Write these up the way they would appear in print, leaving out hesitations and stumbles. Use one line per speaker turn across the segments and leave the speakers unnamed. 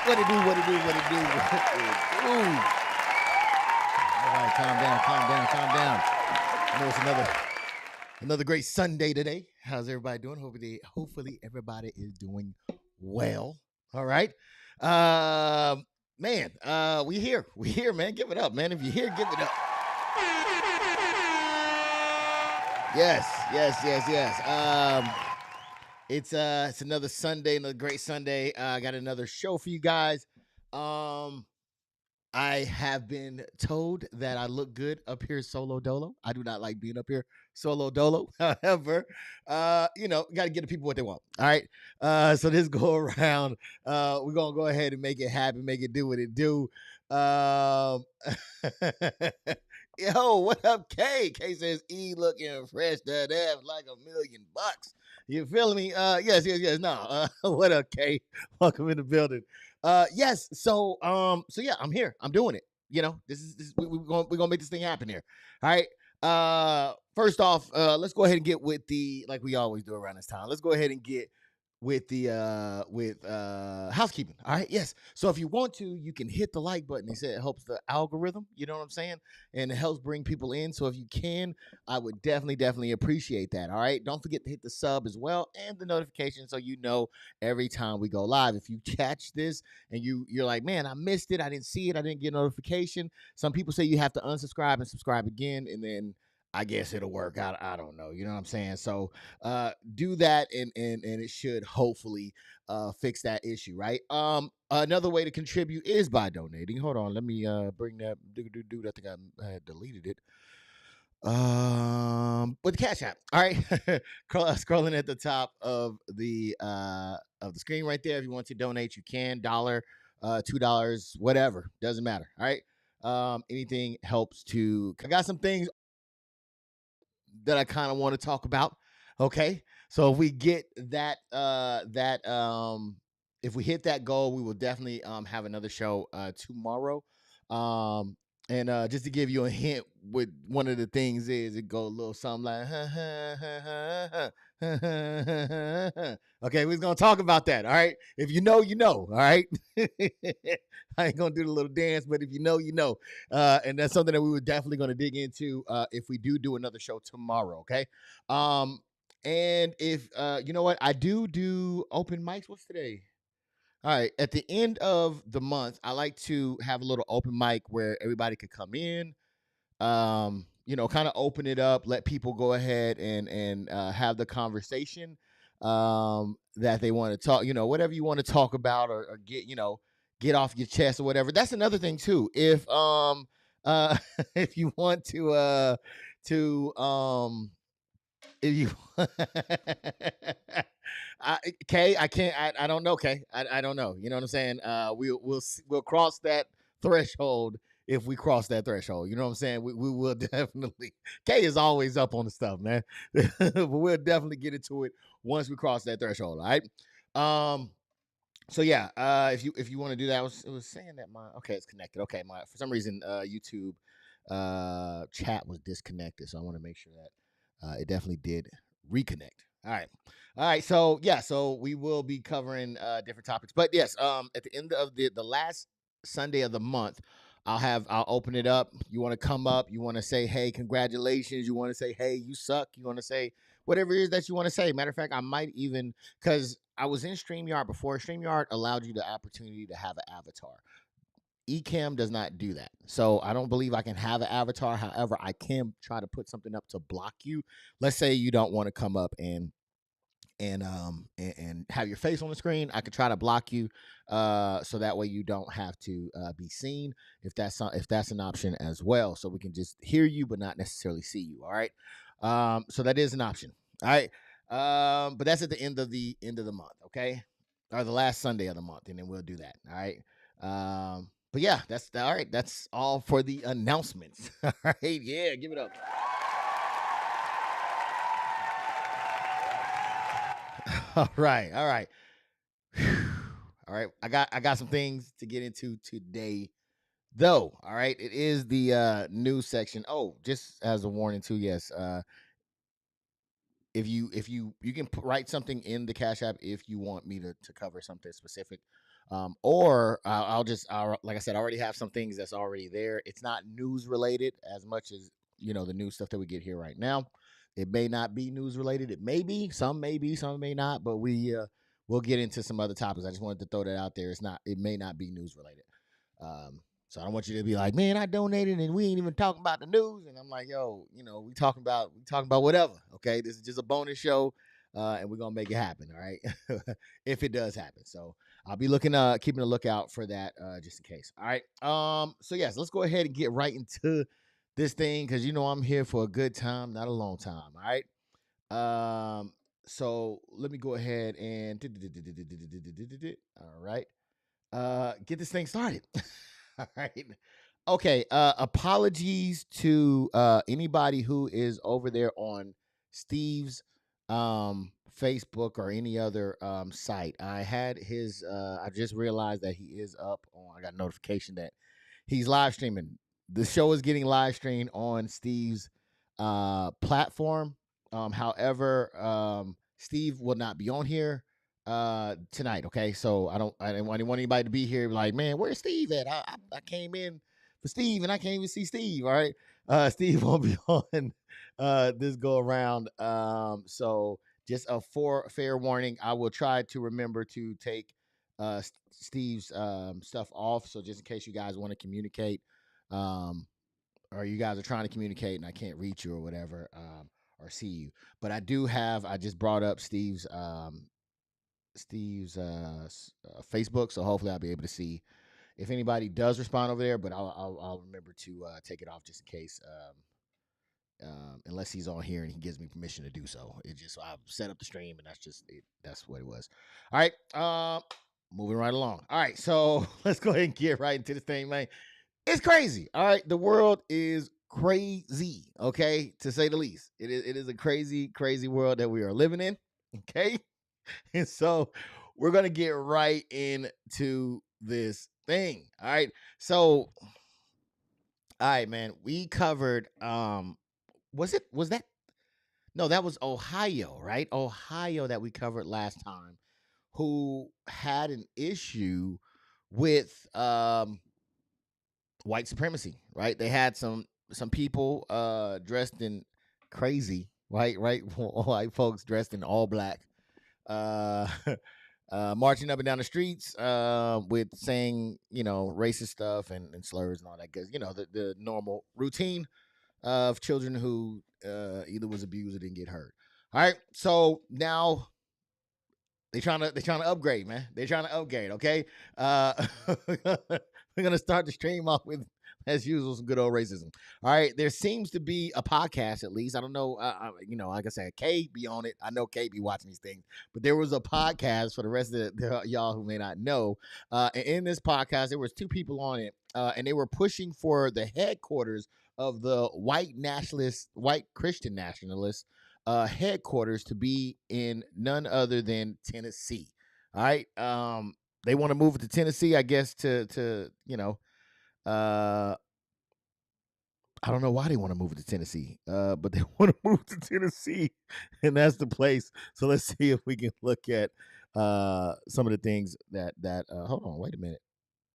What it do? What it do? What it do? What it do? All right, calm down. I know it's another great Sunday today. How's everybody doing? Hopefully everybody is doing well. All right. Man, we here, man. Give it up, man. If you're here, give it up. Yes. It's another Sunday, another great Sunday. I got another show for you guys. I have been told that I look good up here solo dolo. I do not like being up here solo dolo. However, got to give the people what they want. All right. So this go around, we're gonna go ahead and make it happen, make it do what it do. Yo, what up, K? K says E looking fresh to death like $1,000,000. You feeling me? Yes. No. What up, K? Welcome in the building. Yes. So yeah, I'm here. I'm doing it. We're gonna make this thing happen here. All right. First off, let's go ahead and get with like we always do around this time. Let's go ahead and get with housekeeping. All right. Yes. So if you want to, you can hit the like button. They said it helps the algorithm. You know what I'm saying? And it helps bring people in. So if you can, I would definitely appreciate that. All right. Don't forget to hit the sub as well and the notification so you know every time we go live. If you catch this and you're like, man, I missed it. I didn't see it. I didn't get a notification. Some people say you have to unsubscribe and subscribe again, and then I guess it'll work. I don't know. You know what I'm saying? So do that and it should hopefully fix that issue, right? Another way to contribute is by donating. Hold on, let me bring that dude. I think I had deleted it. With the Cash App. All right. Scrolling at the top of the screen right there. If you want to donate, you can. $1, $2, whatever. Doesn't matter. All right. Anything helps to. I got some things that I kind of want to talk about. Okay. So if we get if we hit that goal, we will definitely have another show tomorrow. And just to give you a hint, what one of the things is, it go a little something like, okay, we're gonna talk about that. All right. If you know, you know. All right. I ain't gonna do the little dance, but if you know, you know. And that's something that we were definitely gonna dig into if we do another show tomorrow. Okay. And if you know what, I do open mics. What's today? All right. At the end of the month, I like to have a little open mic where everybody could come in. Kind of open it up, let people go ahead and have the conversation that they want to talk. Whatever you want to talk about or get off your chest or whatever. That's another thing too. If if you want if you I can't. I don't know. I don't know. You know what I'm saying? We'll cross that threshold if we cross that threshold. You know what I'm saying? We will definitely. K is always up on the stuff, man. But we'll definitely get into it once we cross that threshold. All right. So yeah. If you want to do that, it was saying that it's connected. Okay. For some reason YouTube chat was disconnected, so I want to make sure that it definitely did reconnect. All right. So yeah, so we will be covering different topics, but yes, at the end of the last Sunday of the month, I'll open it up. You want to come up? You want to say, hey, congratulations? You want to say, hey, you suck? You want to say whatever it is that you want to say? Matter of fact, I might even, because I was in StreamYard before. StreamYard allowed you the opportunity to have an avatar. Ecamm does not do that. So I don't believe I can have an avatar. However, I can try to put something up to block you. Let's say you don't want to come up and have your face on the screen. I could try to block you so that way you don't have to be seen, if that's an option as well. So we can just hear you but not necessarily see you. All right. So that is an option. All right. But that's at the end of the month, okay? Or the last Sunday of the month, and then we'll do that. All right. But yeah, that's all right. That's all for the announcements. All right, yeah, give it up. All right. All right. I got some things to get into today, though. All right, it is the news section. Oh, just as a warning too. Yes. If you can write something in the Cash App if you want me to cover something specific. Or like I said, I already have some things that's already there. It's not news related as much as the news stuff that we get here right now. It may not be news related. It may be, some may not. But we'll get into some other topics. I just wanted to throw that out there. It may not be news related. So I don't want you to be like, man, I donated and we ain't even talking about the news. And I'm like, yo, we talking about whatever. Okay, this is just a bonus show, and we're gonna make it happen. All right, if it does happen. So I'll be keeping a lookout for that, just in case. All right. So yes, let's go ahead and get right into this thing because I'm here for a good time, not a long time. All right. So let me go ahead and all right. Get this thing started. All right. Okay. Apologies to anybody who is over there on Steve's Facebook or any other site. I had his I just realized that he is up on, I got a notification that he's live streaming. The show is getting live streamed on Steve's platform. However, Steve will not be on here tonight. Okay, so I didn't want anybody to be here like, man, where's Steve at? I came in for Steve and I can't even see Steve. All right. Steve won't be on this go around. So just a fair warning, I will try to remember to take Steve's stuff off. So just in case you guys want to communicate, or you guys are trying to communicate and I can't reach you or whatever, or see you. But I just brought up Steve's Facebook, so hopefully I'll be able to see if anybody does respond over there. But I'll remember to take it off just in case, unless he's on here and he gives me permission to do so. I've set up the stream and that's what it was. All right, moving right along. All right, so let's go ahead and get right into this thing, man. It's crazy. All right, the world is crazy. Okay, to say the least. It is a crazy, crazy world that we are living in. Okay. And so we're going to get right into this thing. All right. So, all right, man, we covered, was that, no, that was Ohio, right? Ohio that we covered last time, who had an issue with, white supremacy, right? They had some people, dressed in crazy, right? White folks dressed in all black, uh, marching up and down the streets, with saying, racist stuff and slurs and all that. Because the normal routine of children who either was abused or didn't get hurt. All right, so now they're trying to upgrade, man. They're trying to upgrade. Okay, we're gonna start the stream off with, as usual, some good old racism. All right, there seems to be a podcast, at least. I don't know. Like I said, Kay be on it. I know Kay be watching these things, but there was a podcast for the rest of y'all who may not know. And in this podcast, there was two people on it, and they were pushing for the headquarters of the white Christian nationalists, headquarters to be in none other than Tennessee. All right. They want to move it to Tennessee, I guess, to I don't know why they want to move it to Tennessee, but they want to move to Tennessee, and that's the place. So let's see if we can look at some of the things that hold on, wait a minute.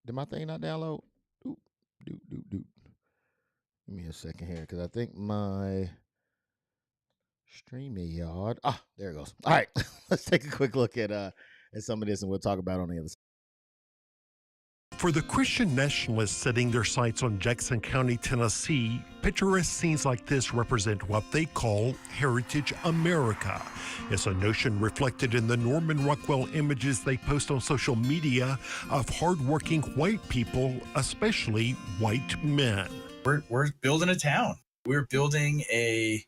Did my thing not download? Oop, doop. Give me a second here, because I think my StreamYard. There it goes. All right, let's take a quick look at some of this, and we'll talk about it on the other side.
For the Christian nationalists setting their sights on Jackson County, Tennessee, picturesque scenes like this represent what they call Heritage America. It's a notion reflected in the Norman Rockwell images they post on social media of hardworking white people, especially white men.
We're building a town. We're building a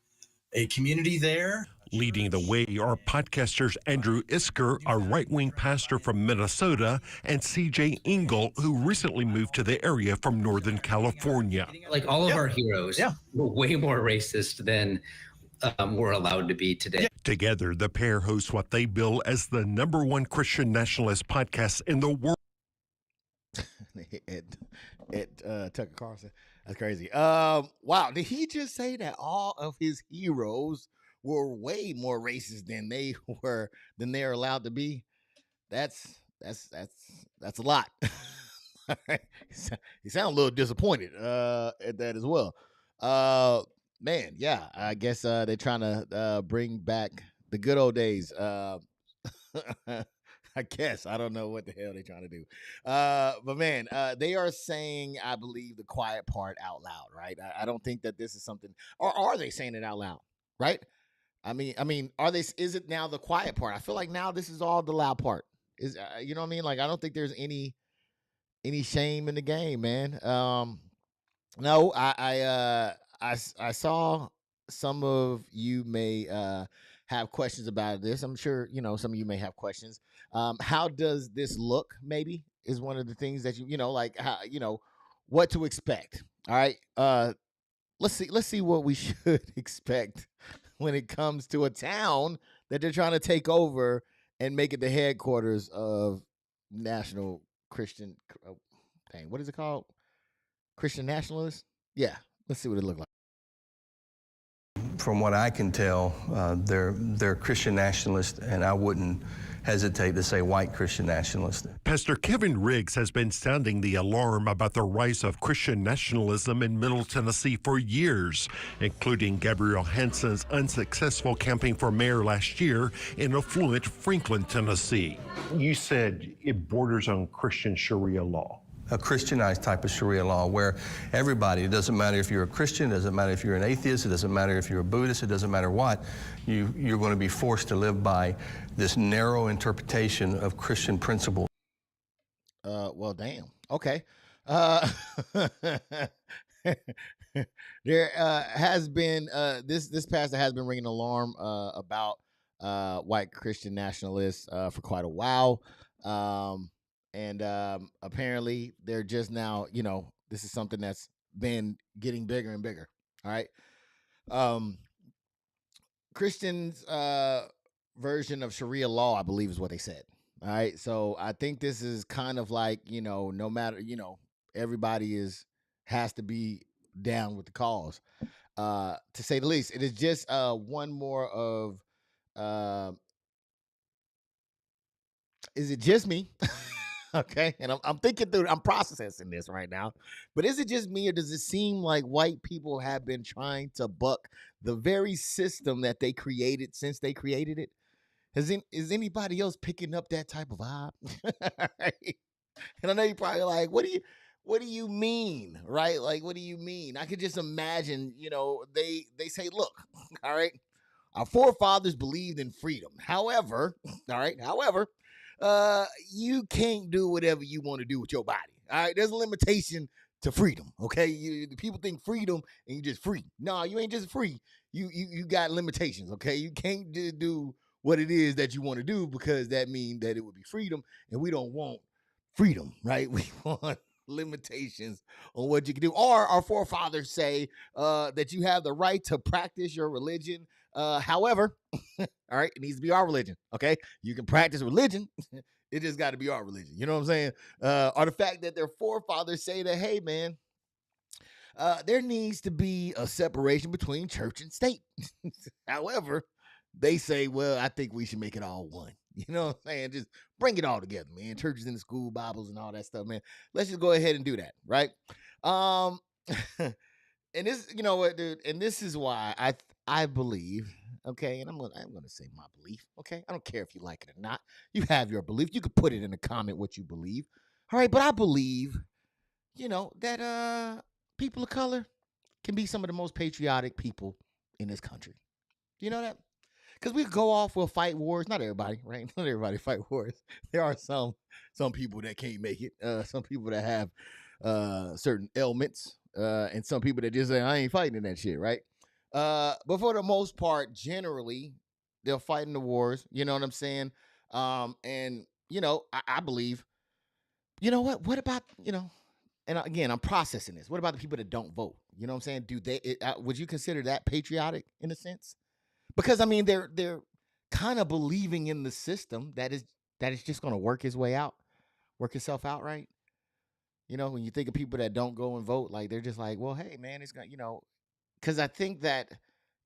community there.
Leading the way are podcasters Andrew Isker, a right-wing pastor from Minnesota, and CJ Engel, who recently moved to the area from Northern California.
Like all of our heroes were way more racist than we're allowed to be today.
Together, the pair host what they bill as the #1 Christian nationalist podcast in the world.
Tucker Carlson. That's crazy. Wow. Did he just say that all of his heroes were way more racist than they're allowed to be? That's that's a lot. All right. You sound a little disappointed at that as well. Man, yeah, I guess they're trying to bring back the good old days. I guess I don't know what the hell they're trying to do. But man, they are saying, I believe, the quiet part out loud, right? I don't think that this is something, or are they saying it out loud, right? I mean, are they? Is it now the quiet part? I feel like now this is all the loud part. Is you know what I mean? Like I don't think there's any shame in the game, man. No, I saw some of you may have questions about this. I'm sure some of you may have questions. How does this look? Maybe is one of the things that like how what to expect. All right. Let's see what we should expect when it comes to a town that they're trying to take over and make it the headquarters of National Christian. Dang, what is it called? Christian nationalists? Yeah, let's see what it looked like.
From what I can tell, they're Christian nationalists, and I wouldn't hesitate to say white Christian nationalists.
Pastor Kevin Riggs has been sounding the alarm about the rise of Christian nationalism in Middle Tennessee for years, including Gabrielle Hanson's unsuccessful campaign for mayor last year in affluent Franklin, Tennessee. You said it borders on Christian Sharia law.
A Christianized type of Sharia law where everybody, it doesn't matter if you're a Christian, it doesn't matter if you're an atheist, it doesn't matter if you're a Buddhist, it doesn't matter what, you're going to be forced to live by this narrow interpretation of Christian principles.
Well, damn. Okay. There has been this pastor has been ringing alarm about white Christian nationalists for quite a while. And apparently they're just now, this is something that's been getting bigger and bigger. All right. Christians version of Sharia law, I believe, is what they said. All right. So I think this is kind of like, no matter, everybody has to be down with the cause. To say the least. It is just one more of is it just me? Okay, and I'm thinking through, I'm processing this right now. But is it just me, or does it seem like white people have been trying to buck the very system that they created since they created it? Is anybody else picking up that type of vibe? Right? And I know you're probably like, what do you mean? Right? Like, what do you mean? I could just imagine, they say, look, all right, our forefathers believed in freedom. However, all right, you can't do whatever you want to do with your body. All right, there's a limitation to freedom. Okay, people think freedom and you just free. No, you ain't just free. You got limitations. Okay, you can't just do what it is that you want to do because that means that it would be freedom, and we don't want freedom, right? We want limitations on what you can do. Or our forefathers say that you have the right to practice your religion. However, all right, it needs to be our religion. Okay, you can practice religion. It just got to be our religion. You know what I'm saying? Or the fact that their forefathers say that, hey, man, there needs to be a separation between church and state. However, they say, well, I think we should make it all one. You know what I'm saying? Just bring it all together, man. Churches in the school, Bibles, and all that stuff, man. Let's just go ahead and do that, right? And this, you know what, dude? And this is why I believe, okay, and I'm gonna say my belief, okay? I don't care if you like it or not. You have your belief. You could put it in a comment what you believe. All right, but I believe, that people of color can be some of the most patriotic people in this country. You know that? Because we go off, we'll fight wars. Not everybody, right? Not everybody fight wars. There are some people that can't make it. Some people that have certain ailments. And some people that just say, I ain't fighting in that shit, right? But for the most part, generally, they'll fight in the wars. You know what I'm saying? And, I believe, what about, and again, I'm processing this. What about the people that don't vote? You know what I'm saying? Would you consider that patriotic in a sense? Because I mean, they're kind of believing in the system that is just going to work itself out, right? When you think of people that don't go and vote, like they're just like, well, hey, man, it's going, because I think that,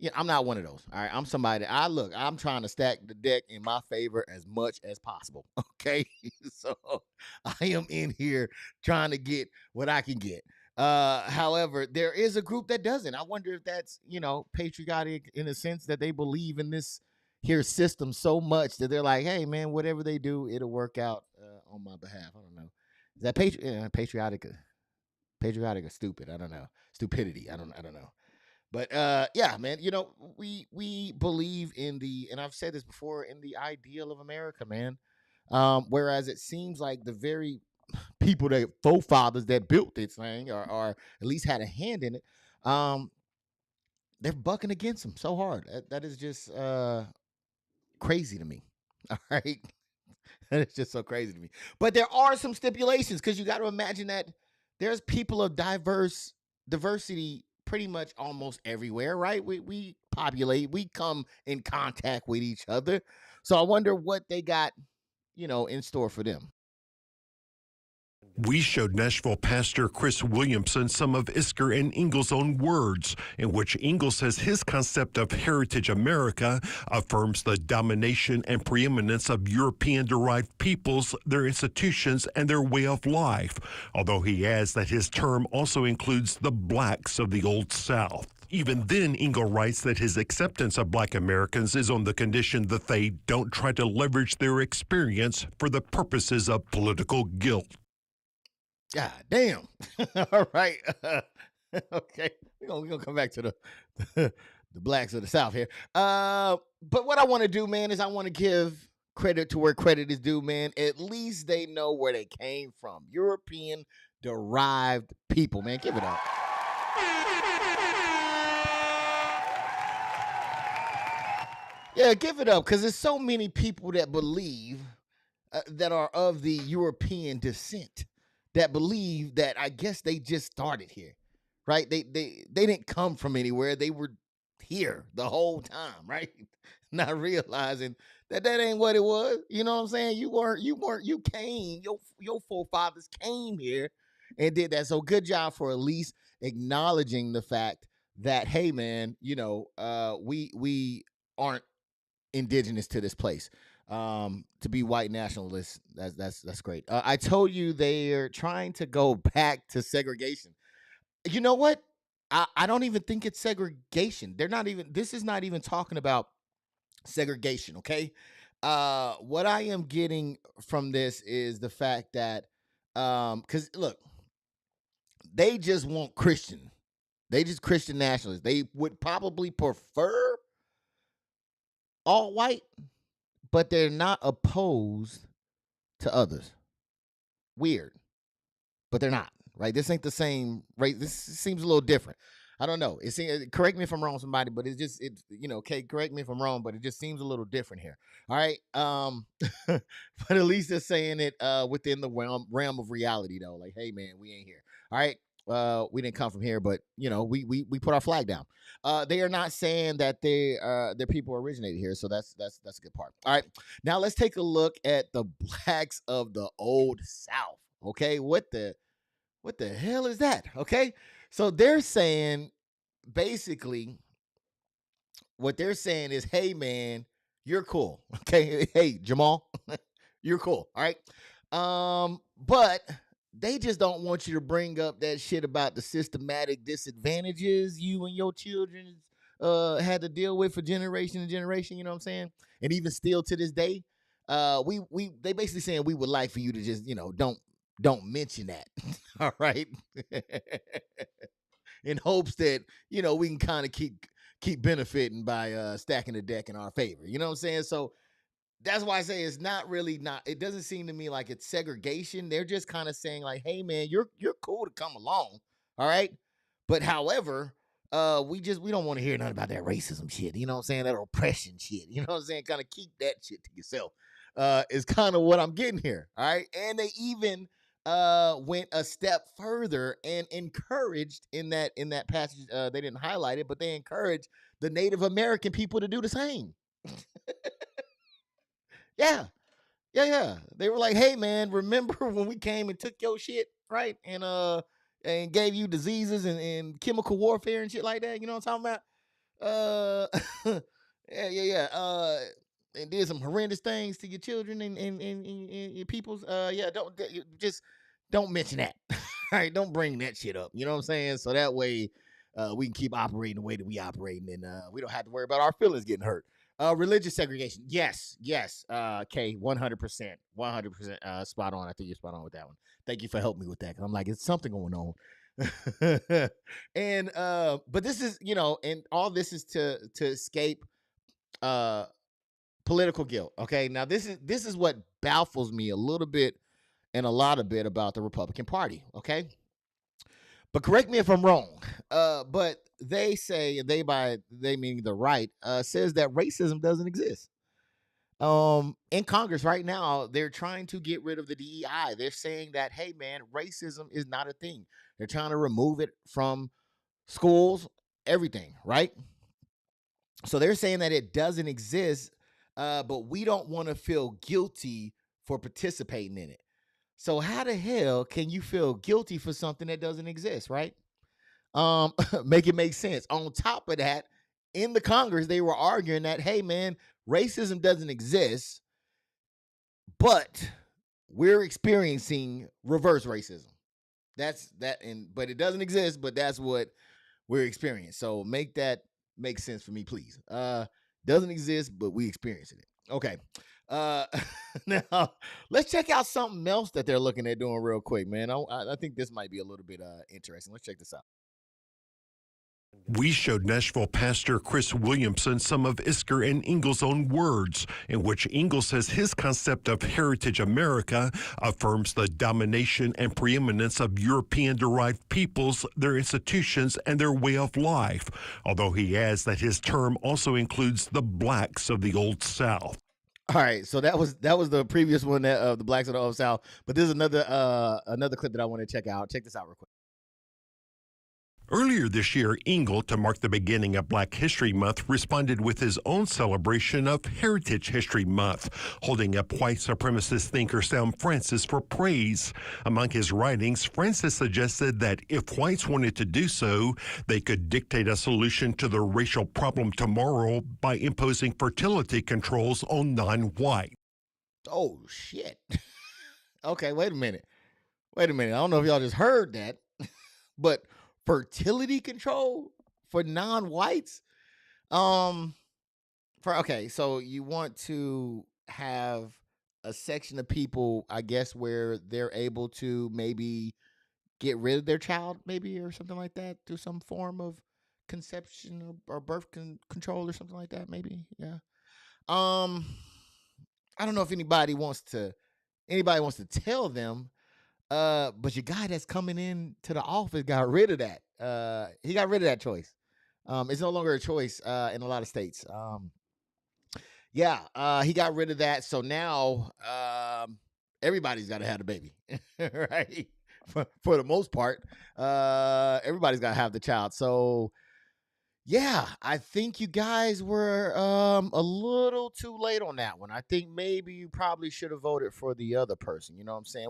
Yeah, I'm not one of those. All right. I'm somebody I'm trying to stack the deck in my favor as much as possible. Okay. So I am in here trying to get what I can get. However, there is a group that doesn't. I wonder if that's, patriotic in a sense that they believe in this here system so much that they're like, hey man, whatever they do, it'll work out on my behalf. I don't know. Is that patriotic? Patriotic or stupid? I don't know. Stupidity. I don't know. But yeah, man, we believe in and I've said this before, in the ideal of America, man. Whereas it seems like the very people that forefathers that built this thing, or at least had a hand in it, they're bucking against them so hard. That is just crazy to me. All right. It's just so crazy to me. But there are some stipulations, because you got to imagine that there's people of diversity pretty much almost everywhere, right? We populate, we come in contact with each other. So I wonder what they got, in store for them.
We showed Nashville pastor Chris Williamson some of Isker and Ingalls' own words, in which Ingalls says his concept of heritage America affirms the domination and preeminence of European-derived peoples, their institutions, and their way of life, although he adds that his term also includes the blacks of the Old South. Even then, Ingalls writes that his acceptance of black Americans is on the condition that they don't try to leverage their experience for the purposes of political guilt.
God damn. All right. Okay. We're gonna come back to the blacks of the South here. But what I want to do, man, is I want to give credit to where credit is due, man. At least they know where they came from. European derived people, man. Give it up. Yeah, give it up, because there's so many people that believe that are of the European descent, that believe that I guess they just started here, right? They didn't come from anywhere. They were here the whole time, right? Not realizing that ain't what it was. You know what I'm saying? You came, your forefathers came here and did that. So good job for at least acknowledging the fact that, hey man, we aren't indigenous to this place. To be white nationalists, that's great. I told you they're trying to go back to segregation. You know what? I don't even think it's segregation. This is not even talking about segregation, okay? What I am getting from this is the fact that because look, they just want Christian. They just Christian nationalists. They would probably prefer all white, but they're not opposed to others. Weird, but they're not, right? This ain't the same, right? This seems a little different. I don't know. Correct me if I'm wrong, somebody, but okay, correct me if I'm wrong, but it just seems a little different here. All right. But at least they're saying it within the realm of reality, though. Like, hey man, we ain't here. All right. We didn't come from here, but we put our flag down. They are not saying that their people originated here, so that's a good part. All right, now let's take a look at the blacks of the Old South. Okay, what the hell is that? Okay, so they're saying basically what they're saying is, hey man, you're cool. Okay, hey Jamal, you're cool. All right, but they just don't want you to bring up that shit about the systematic disadvantages you and your children had to deal with for generation to generation. You know what I'm saying? And even still to this day, they basically saying we would like for you to just don't mention that. All right, in hopes that we can kind of keep benefiting by stacking the deck in our favor. You know what I'm saying? So that's why I say it's it doesn't seem to me like it's segregation. They're just kind of saying like, hey man, you're cool to come along. All right. But however, we don't want to hear nothing about that racism shit. You know what I'm saying? That oppression shit. You know what I'm saying? Kind of keep that shit to yourself. Is kind of what I'm getting here. All right. And they even went a step further and encouraged in that passage. They didn't highlight it, but they encouraged the Native American people to do the same. Yeah. Yeah. They were like, hey man, remember when we came and took your shit, right? And gave you diseases and chemical warfare and shit like that. You know what I'm talking about? uh, and did some horrendous things to your children and your people's, just don't mention that. All right, don't bring that shit up. You know what I'm saying? So that way, we can keep operating the way that we operating, and we don't have to worry about our feelings getting hurt. Religious segregation, yes. K, 100%, 100%, spot on. I think you're spot on with that one. Thank you for helping me with that, because I'm like, it's something going on. And but this is, and all this is to escape uh political guilt. Okay, now this is what baffles me a little bit and a lot of bit about the Republican Party. Okay, but correct me if I'm wrong. But they say, and they meaning the right, says that racism doesn't exist. In Congress right now, they're trying to get rid of the DEI. They're saying that, hey man, racism is not a thing. They're trying to remove it from schools, everything, right? So they're saying that it doesn't exist, but we don't want to feel guilty for participating in it. So how the hell can you feel guilty for something that doesn't exist, right? Make it make sense. On top of that, in the Congress, they were arguing that, hey man, racism doesn't exist, but we're experiencing reverse racism. That's that, but it doesn't exist, but that's what we're experiencing. So make that make sense for me, please. Doesn't exist, but we experiencing it. Okay. Now let's check out something else that they're looking at doing real quick, man. I think this might be a little bit interesting. Let's check this out.
We showed Nashville pastor Chris Williamson some of Isker and Ingalls' own words, in which Ingalls says his concept of Heritage America affirms the domination and preeminence of European-derived peoples, their institutions, and their way of life, although he adds that his term also includes the blacks of the Old South.
All right, so that was the previous one of the blacks of the Old South, but this is another clip that I want to check out. Check this out real quick.
Earlier this year, Ingalls, to mark the beginning of Black History Month, responded with his own celebration of Heritage History Month, holding up white supremacist thinker Sam Francis for praise. Among his writings, Francis suggested that if whites wanted to do so, they could dictate a solution to the racial problem tomorrow by imposing fertility controls on non-white.
Oh, shit. Okay, wait a minute. I don't know if y'all just heard that, but fertility control for non-whites. So you want to have a section of people, I guess, where they're able to maybe get rid of their child, maybe, or something like that, through some form of conception or birth control or something like that, maybe. Yeah. I don't know if anybody wants to tell them. But your guy that's coming in to the office got rid of that. He got rid of that choice. It's no longer a choice in a lot of states. He got rid of that. So now everybody's got to have the baby, right? For the most part, everybody's got to have the child. So yeah, I think you guys were a little too late on that one. I think maybe you probably should have voted for the other person. You know what I'm saying?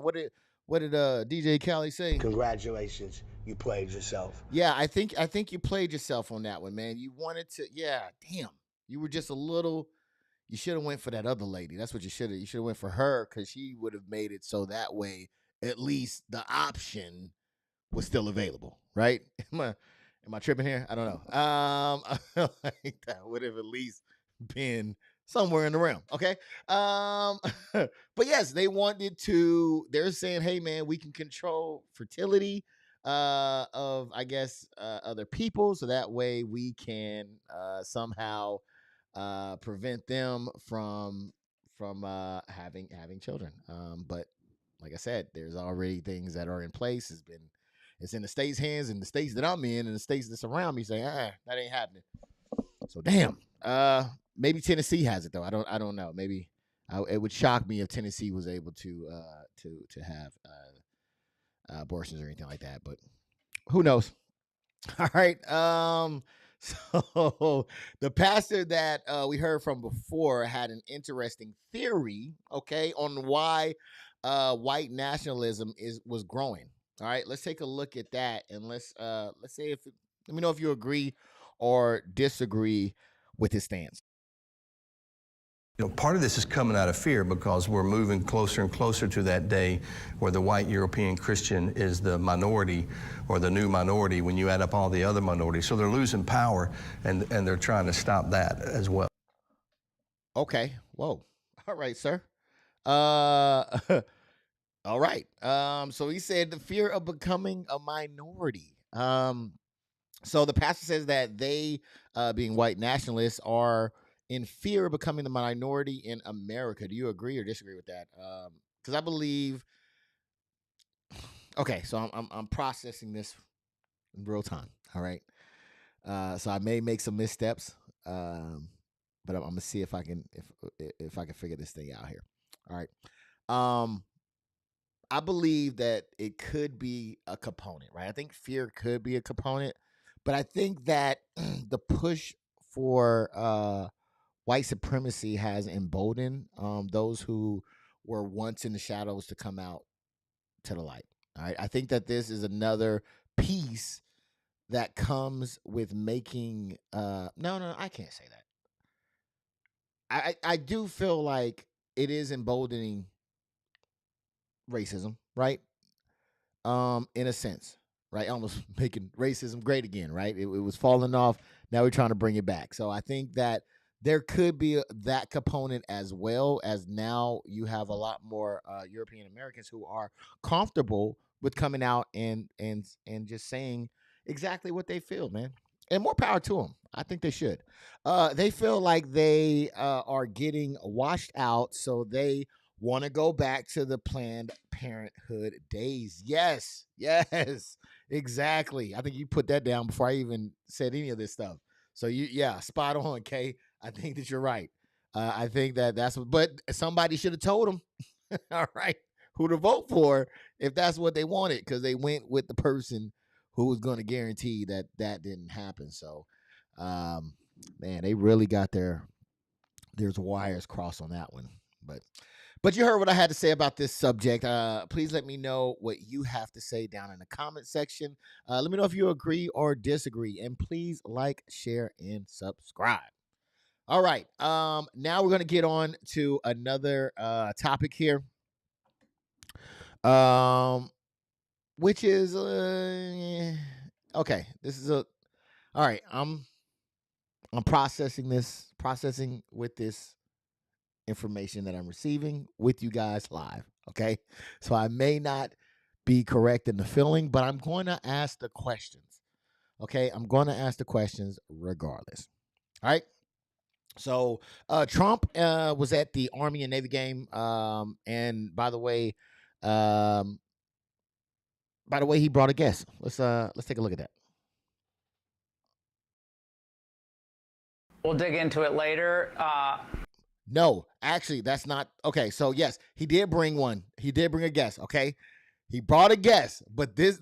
What did DJ Khaled say?
Congratulations, you played yourself.
Yeah, I think you played yourself on that one, man. You wanted to, damn. You were just a little. You should have went for that other lady. That's what you should have. You should have went for her, because she would have made it so that way at least the option was still available, right? Am I tripping here? I don't know. I feel like that would have at least been somewhere in the realm. Okay. But yes, they're saying, hey man, we can control fertility of, I guess, other people. So that way we can somehow prevent them from having children. But like I said, there's already things that are in place. It's in the state's hands, and the states that I'm in and the states that surround me say, that ain't happening. So damn. Maybe Tennessee has it though. I don't know. Maybe it would shock me if Tennessee was able to have abortions or anything like that. But who knows? All right. So the pastor that we heard from before had an interesting theory, okay, on why white nationalism was growing. All right, let's take a look at that, and let's say let me know if you agree or disagree with his stance?
Part of this is coming out of fear because we're moving closer and closer to that day where the white European Christian is the minority or the new minority when you add up all the other minorities. So they're losing power, and they're trying to stop that as well.
Okay. Whoa. All right, sir. All right. So he said the fear of becoming a minority. So the pastor says that they, being white nationalists, are in fear of becoming the minority in America. Do you agree or disagree with that? Because I believe. Okay, so I'm processing this in real time. All right. So I may make some missteps, but I'm gonna see if I can figure this thing out here. All right. I believe that it could be a component, right? I think fear could be a component, but I think that the push for white supremacy has emboldened those who were once in the shadows to come out to the light. All right. I think that this is another piece that comes with making no, I can't say that. I do feel like it is emboldening racism, right? In a sense, right? Almost making racism great again, right? It was falling off. Now we're trying to bring it back. So I think that there could be that component, as well as now you have a lot more European Americans who are comfortable with coming out and just saying exactly what they feel, man. And more power to them. I think they should. They feel like they are getting washed out, so they want to go back to the Planned Parenthood days. Yes, exactly. I think you put that down before I even said any of this stuff. So spot on, Kay. I think that you're right. I think that's what, but somebody should have told them, all right, who to vote for if that's what they wanted, because they went with the person who was going to guarantee that didn't happen. So, man, they really got there's wires crossed on that one. But you heard what I had to say about this subject. Please let me know what you have to say down in the comment section. Let me know if you agree or disagree. And please like, share, and subscribe. All right. Now we're going to get on to another topic here. Which is okay. This is all right. I'm processing with this information that I'm receiving with you guys live. Okay. So I may not be correct in the feeling, but I'm going to ask the questions. Okay. I'm going to ask the questions regardless. All right. So Trump was at the Army and Navy game. And by the way, he brought a guest. Let's take a look at that.
We'll dig into it later.
No, actually, that's not okay. So yes, he did bring one. He did bring a guest. Okay, he brought a guest, but all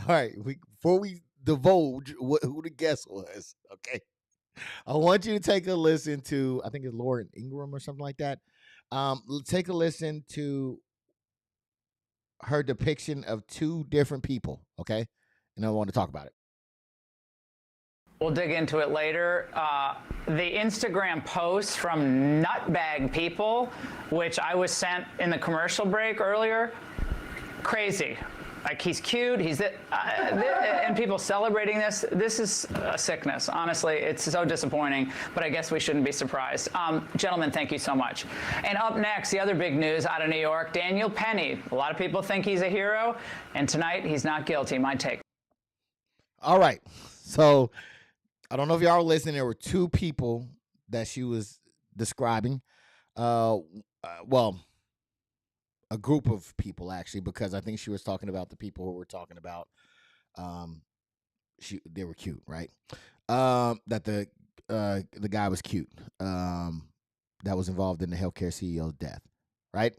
right. Before we divulge who the guest was, okay, I want you to take a listen to, I think it's Lauren Ingram or something like that. Take a listen to her depiction of two different people. Okay, and I want to talk about it.
We'll dig into it later. The Instagram posts from nutbag people, which I was sent in the commercial break earlier, crazy. Like, he's cute, and people celebrating this. This is a sickness. Honestly, it's so disappointing, but I guess we shouldn't be surprised. Gentlemen, thank you so much. And up next, the other big news out of New York, Daniel Penny. A lot of people think he's a hero, and tonight he's not guilty. My take.
All right. So I don't know if y'all were listening. There were two people that she was describing. Well, a group of people, actually, because I think she was talking about the people who were talking about they were cute, right? That the guy was cute. That was involved in the healthcare CEO's death, right?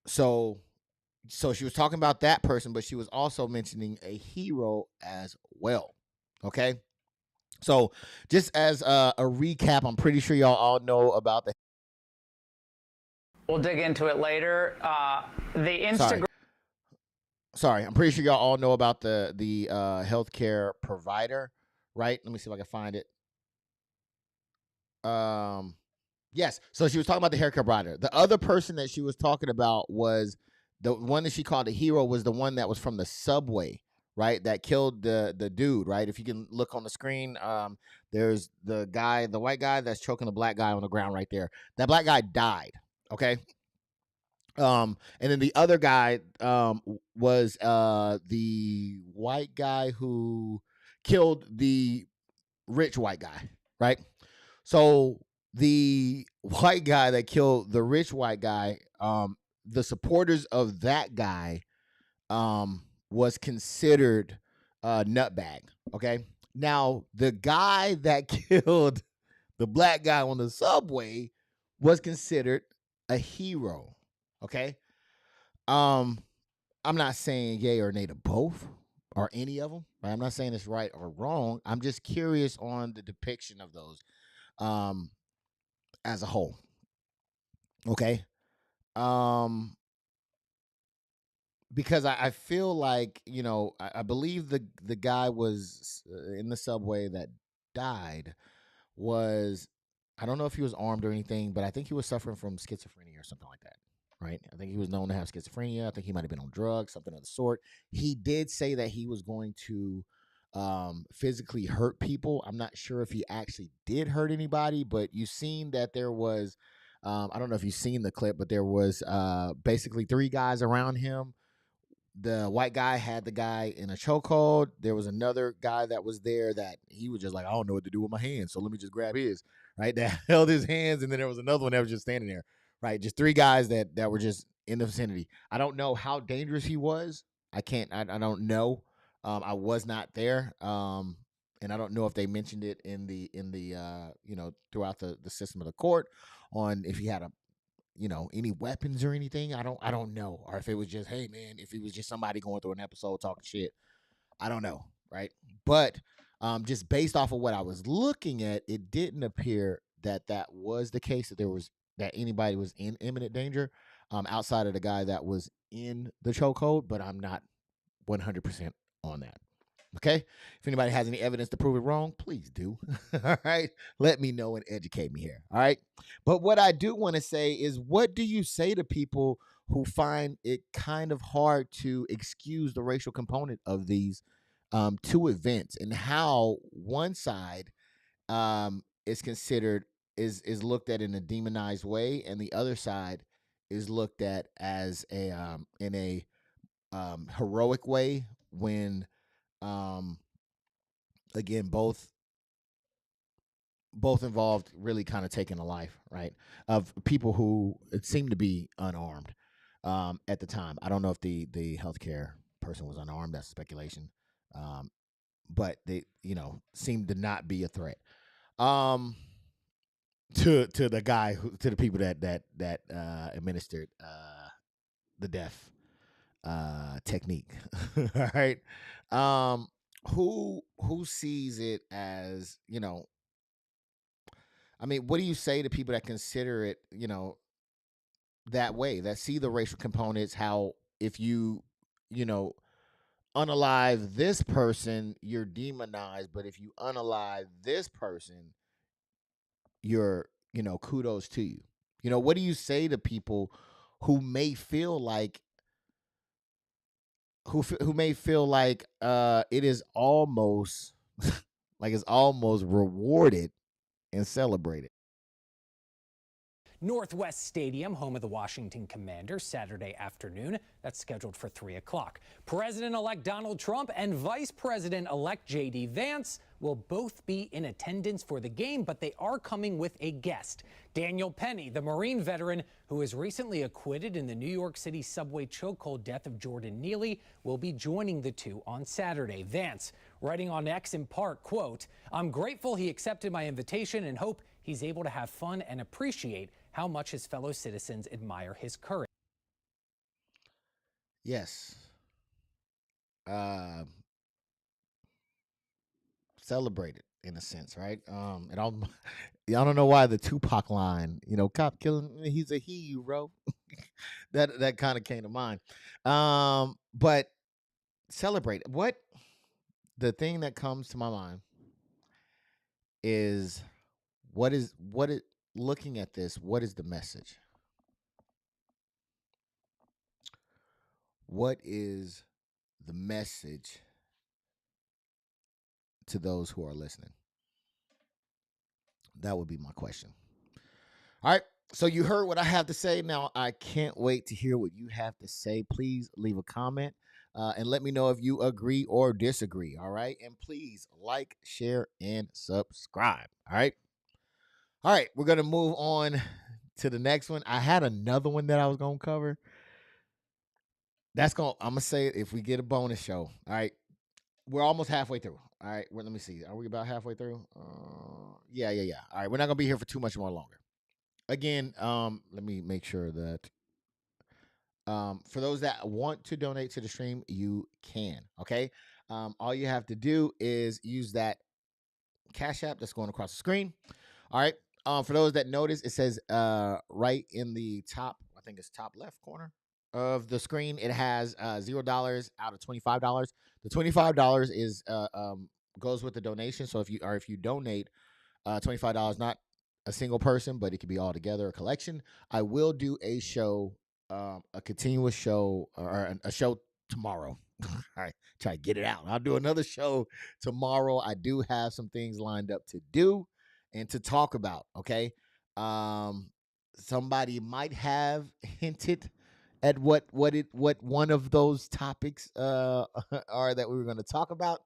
So she was talking about that person, but she was also mentioning a hero as well. Okay. So just as a recap, I'm pretty sure y'all all know about the.
We'll dig into it later. The Instagram.
sorry, I'm pretty sure y'all all know about the healthcare provider, right? Let me see if I can find it. Yes. So she was talking about the healthcare provider. The other person that she was talking about was the one that she called a hero was the one that was from the subway, right? That killed the dude, right? If you can look on the screen, there's the white guy that's choking the black guy on the ground right there. That black guy died. Okay. And then the other guy was the white guy who killed the rich white guy, right? So the white guy that killed the rich white guy, the supporters of that guy was considered a nutbag. Okay. Now the guy that killed the black guy on the subway was considered a hero. Okay. I'm not saying yay or nay to both or any of them. Right? I'm not saying it's right or wrong. I'm just curious on the depiction of those as a whole. Okay. Um, because I feel like, I believe the guy was in the subway that died was, I don't know if he was armed or anything, but I think he was suffering from schizophrenia or something like that. Right. I think he was known to have schizophrenia. I think he might have been on drugs, something of the sort. He did say that he was going to physically hurt people. I'm not sure if he actually did hurt anybody, but you've seen that there was, I don't know if you've seen the clip, but there was basically three guys around him. The white guy had the guy in a chokehold. There was another guy that was there that he was just like, I don't know what to do with my hands, so let me just grab his, right? That held his hands, and then there was another one that was just standing there, right? Just three guys that were just in the vicinity. I don't know how dangerous he was. I don't know. I was not there. And I don't know if they mentioned it in the throughout the system of the court on if he had any weapons or anything. I don't know. Or if it was just, hey man, if it was just somebody going through an episode talking shit. I don't know, right? But just based off of what I was looking at, it didn't appear that was the case, that anybody was in imminent danger outside of the guy that was in the chokehold, but I'm not 100% on that. Okay. If anybody has any evidence to prove it wrong, please do. All right. Let me know and educate me here. All right. But what I do want to say is, what do you say to people who find it kind of hard to excuse the racial component of these two events, and how one side is considered is looked at in a demonized way, and the other side is looked at as in a heroic way, when um again both involved really kind of taking a life, right, of people who seemed to be unarmed at the time. I don't know if the healthcare person was unarmed. That's speculation. But they seemed to not be a threat to the guy to the people that administered the death technique. All right. Who sees it as, I mean, what do you say to people that consider it, that way, that see the racial components? How if you know, unalive this person, you're demonized, but if you unalive this person, you're, kudos to you. What do you say to people who may feel like who may feel like it is almost like it's almost rewarded and celebrated?
Northwest Stadium, home of the Washington Commanders, Saturday afternoon. That's scheduled for 3 o'clock. President-elect Donald Trump and Vice President-elect J.D. Vance will both be in attendance for the game, but they are coming with a guest. Daniel Penny, the Marine veteran who was recently acquitted in the New York City subway chokehold death of Jordan Neely, will be joining the two on Saturday. Vance, writing on X in part, quote, "I'm grateful he accepted my invitation and hope he's able to have fun and appreciate how much his fellow citizens admire his courage."
Yes. Celebrated in a sense, right? It all I don't know why the Tupac line, cop killing, he's a hero. that kind of came to mind. But celebrate. What the thing that comes to my mind is what is looking at this, what is the message? What is the message to those who are listening? That would be my question. All right. So you heard what I have to say. Now I can't wait to hear what you have to say. Please leave a comment and let me know if you agree or disagree. All right. And please like, share, and subscribe. All right. All right. We're going to move on to the next one. I had another one that I was going to cover. I'm going to say it if we get a bonus show. All right. We're almost halfway through. All right. Well, let me see. Are we about halfway through? Yeah. All right. We're not going to be here for too much more longer. Again, let me make sure that for those that want to donate to the stream, you can. Okay. All you have to do is use that Cash App that's going across the screen. All right. For those that notice, it says right in the top, I think it's top left corner of the screen, it has $0 out of $25. The $25 is goes with the donation. So if you donate $25, not a single person, but it could be all together, a collection. I will do a show, a continuous show, or a show tomorrow. All right, try to get it out. I'll do another show tomorrow. I do have some things lined up to do and to talk about. Okay, somebody might have hinted at what one of those topics are that we were going to talk about.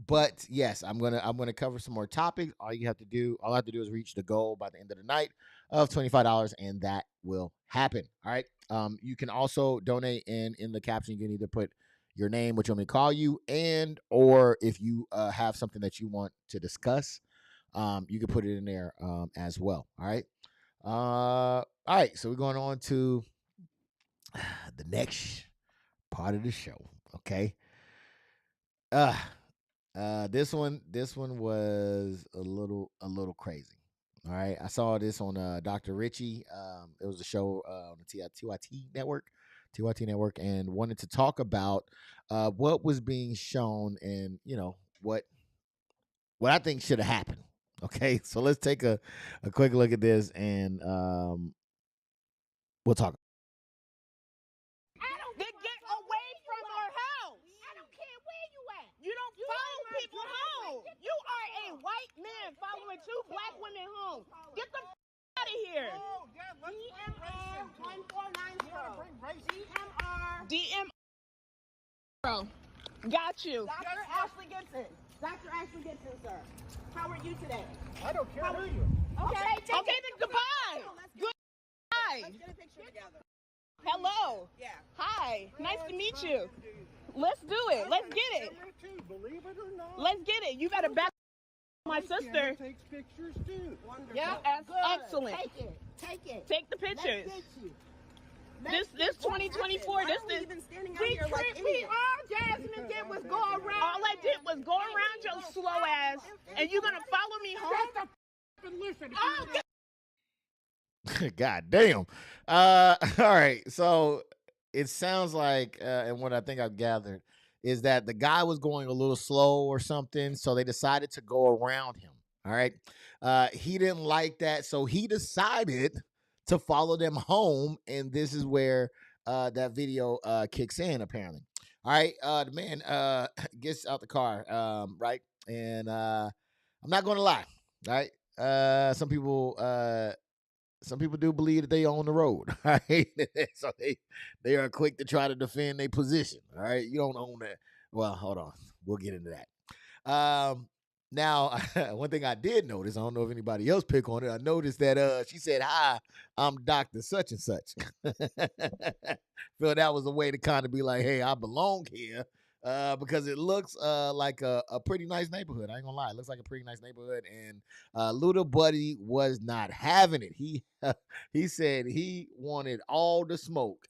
But yes, I'm gonna cover some more topics. All I have to do is reach the goal by the end of the night of $25, and that will happen. All right. You can also donate, and in the caption, you can either put your name, which I'm gonna call you, and or if you have something that you want to discuss, you can put it in there as well. All right. All right. So we're going on to the next part of the show. Okay. This one was a little crazy. All right, I saw this on Dr. Richie. It was a show on the TYT network, and wanted to talk about what was being shown, and what I think should have happened. Okay, so let's take a quick look at this, and we'll talk.
Then get away from our house. I don't care where you at. You don't follow people home. You are a white man following two black women home. Get the out of here. DMR 1490. DMR. Got you. Dr. Ashley Gibson. Dr. Ashley Gibson, sir. How are you today? I don't care who you are. Okay, then goodbye. Goodbye. Let's get a picture together. Hello. Yeah. Hi. Nice to meet you. Let's do it. Let's get it.
Believe it or not.
Let's get it. You got to back my sister.
Takes pictures too. Wonderful.
Yeah, excellent. Take it. Take the pictures. This 2024. This is. We all Jasmine did was go around. All I did was go around your slow ass, and you're gonna follow me home.
God damn. All right. So it sounds like, and what I think I've gathered is that the guy was going a little slow or something, so they decided to go around him. All right. He didn't like that, so he decided to follow them home, and this is where that video kicks in, apparently. All right. The man gets out the car, right? And I'm not going to lie, right? Some people do believe that they own the road, right? So they are quick to try to defend their position. All right, you don't own that. Well, hold on, we'll get into that. Now, one thing I did notice, I don't know if anybody else picked on it. I noticed that she said, "Hi, I'm Dr. Such and Such." Feel that was a way to kind of be like, "Hey, I belong here." Because it looks like a pretty nice neighborhood. I ain't gonna lie, it looks like a pretty nice neighborhood, and Little Buddy was not having it. He said he wanted all the smoke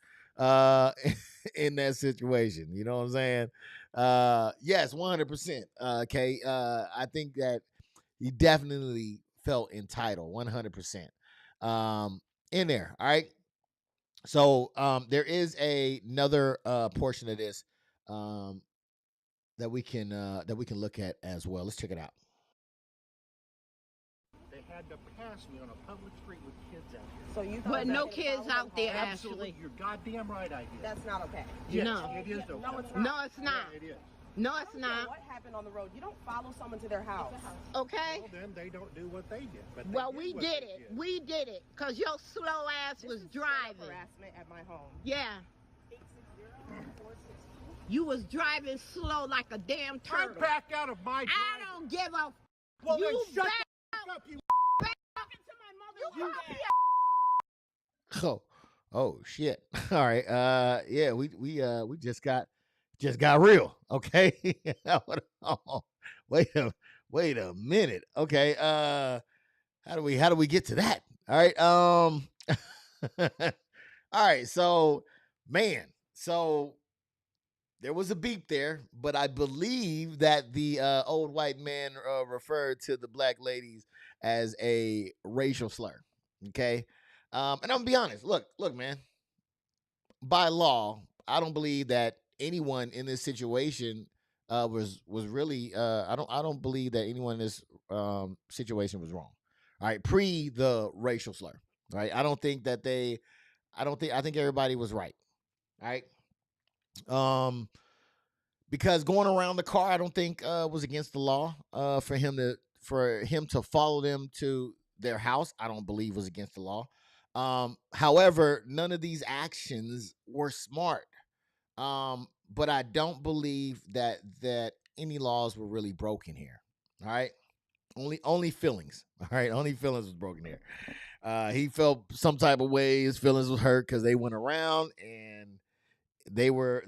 in that situation. You know what I'm saying? Yes, 100%. Okay, I think that he definitely felt entitled, 100%. In there. All right. So there is another portion of this. that we can look at as well. Let's check it out.
They had to pass me on a public street with kids out here.
So you
But no kids out there,
Absolutely,
Ashley.
you're goddamn right I did.
That's not okay.
Yes,
No.
it is okay.
No, it's not.
No, it's not.
Yeah, it is.
No, it's
I don't care
not.
what happened on the road? You don't follow someone to their house.
Okay?
Well, then they don't do what they did. But they
Well,
did
we
what
did
they
it.
did.
We did it. Because your slow ass
This
was
is straight up
driving.
harassment at my home.
Yeah. You was driving slow like a damn
I
turtle.
back out of my driving.
I don't give a
Well,
you
then shut
back
the fuck up, you
Talking to my mother.
Oh shit. All right. Yeah, we just got real. Okay. Wait a minute. Okay. How do we get to that? All right. All right. So, man. So there was a beep there, but I believe that the old white man referred to the black ladies as a racial slur. Okay. And I'm gonna be honest. Look, man. By law, I don't believe that anyone in this situation was really. I don't believe that anyone in this situation was wrong. All right, pre the racial slur. Right. I think everybody was right. All right. Because going around the car, I don't think was against the law. For him to follow them to their house, I don't believe was against the law. However, none of these actions were smart. But I don't believe that any laws were really broken here. All right. Only feelings. All right. Only feelings was broken here. He felt some type of way. His feelings was hurt because they went around and they were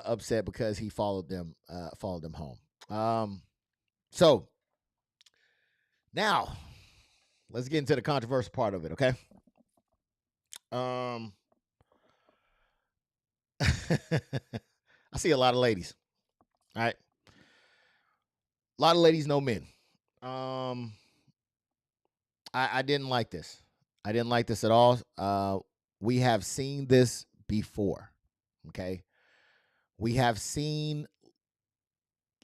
upset because he followed them home. So now let's get into the controversial part of it. Okay. I see a lot of ladies. All right. A lot of ladies know men. I didn't like this. I didn't like this at all. We have seen this before. Okay. We have seen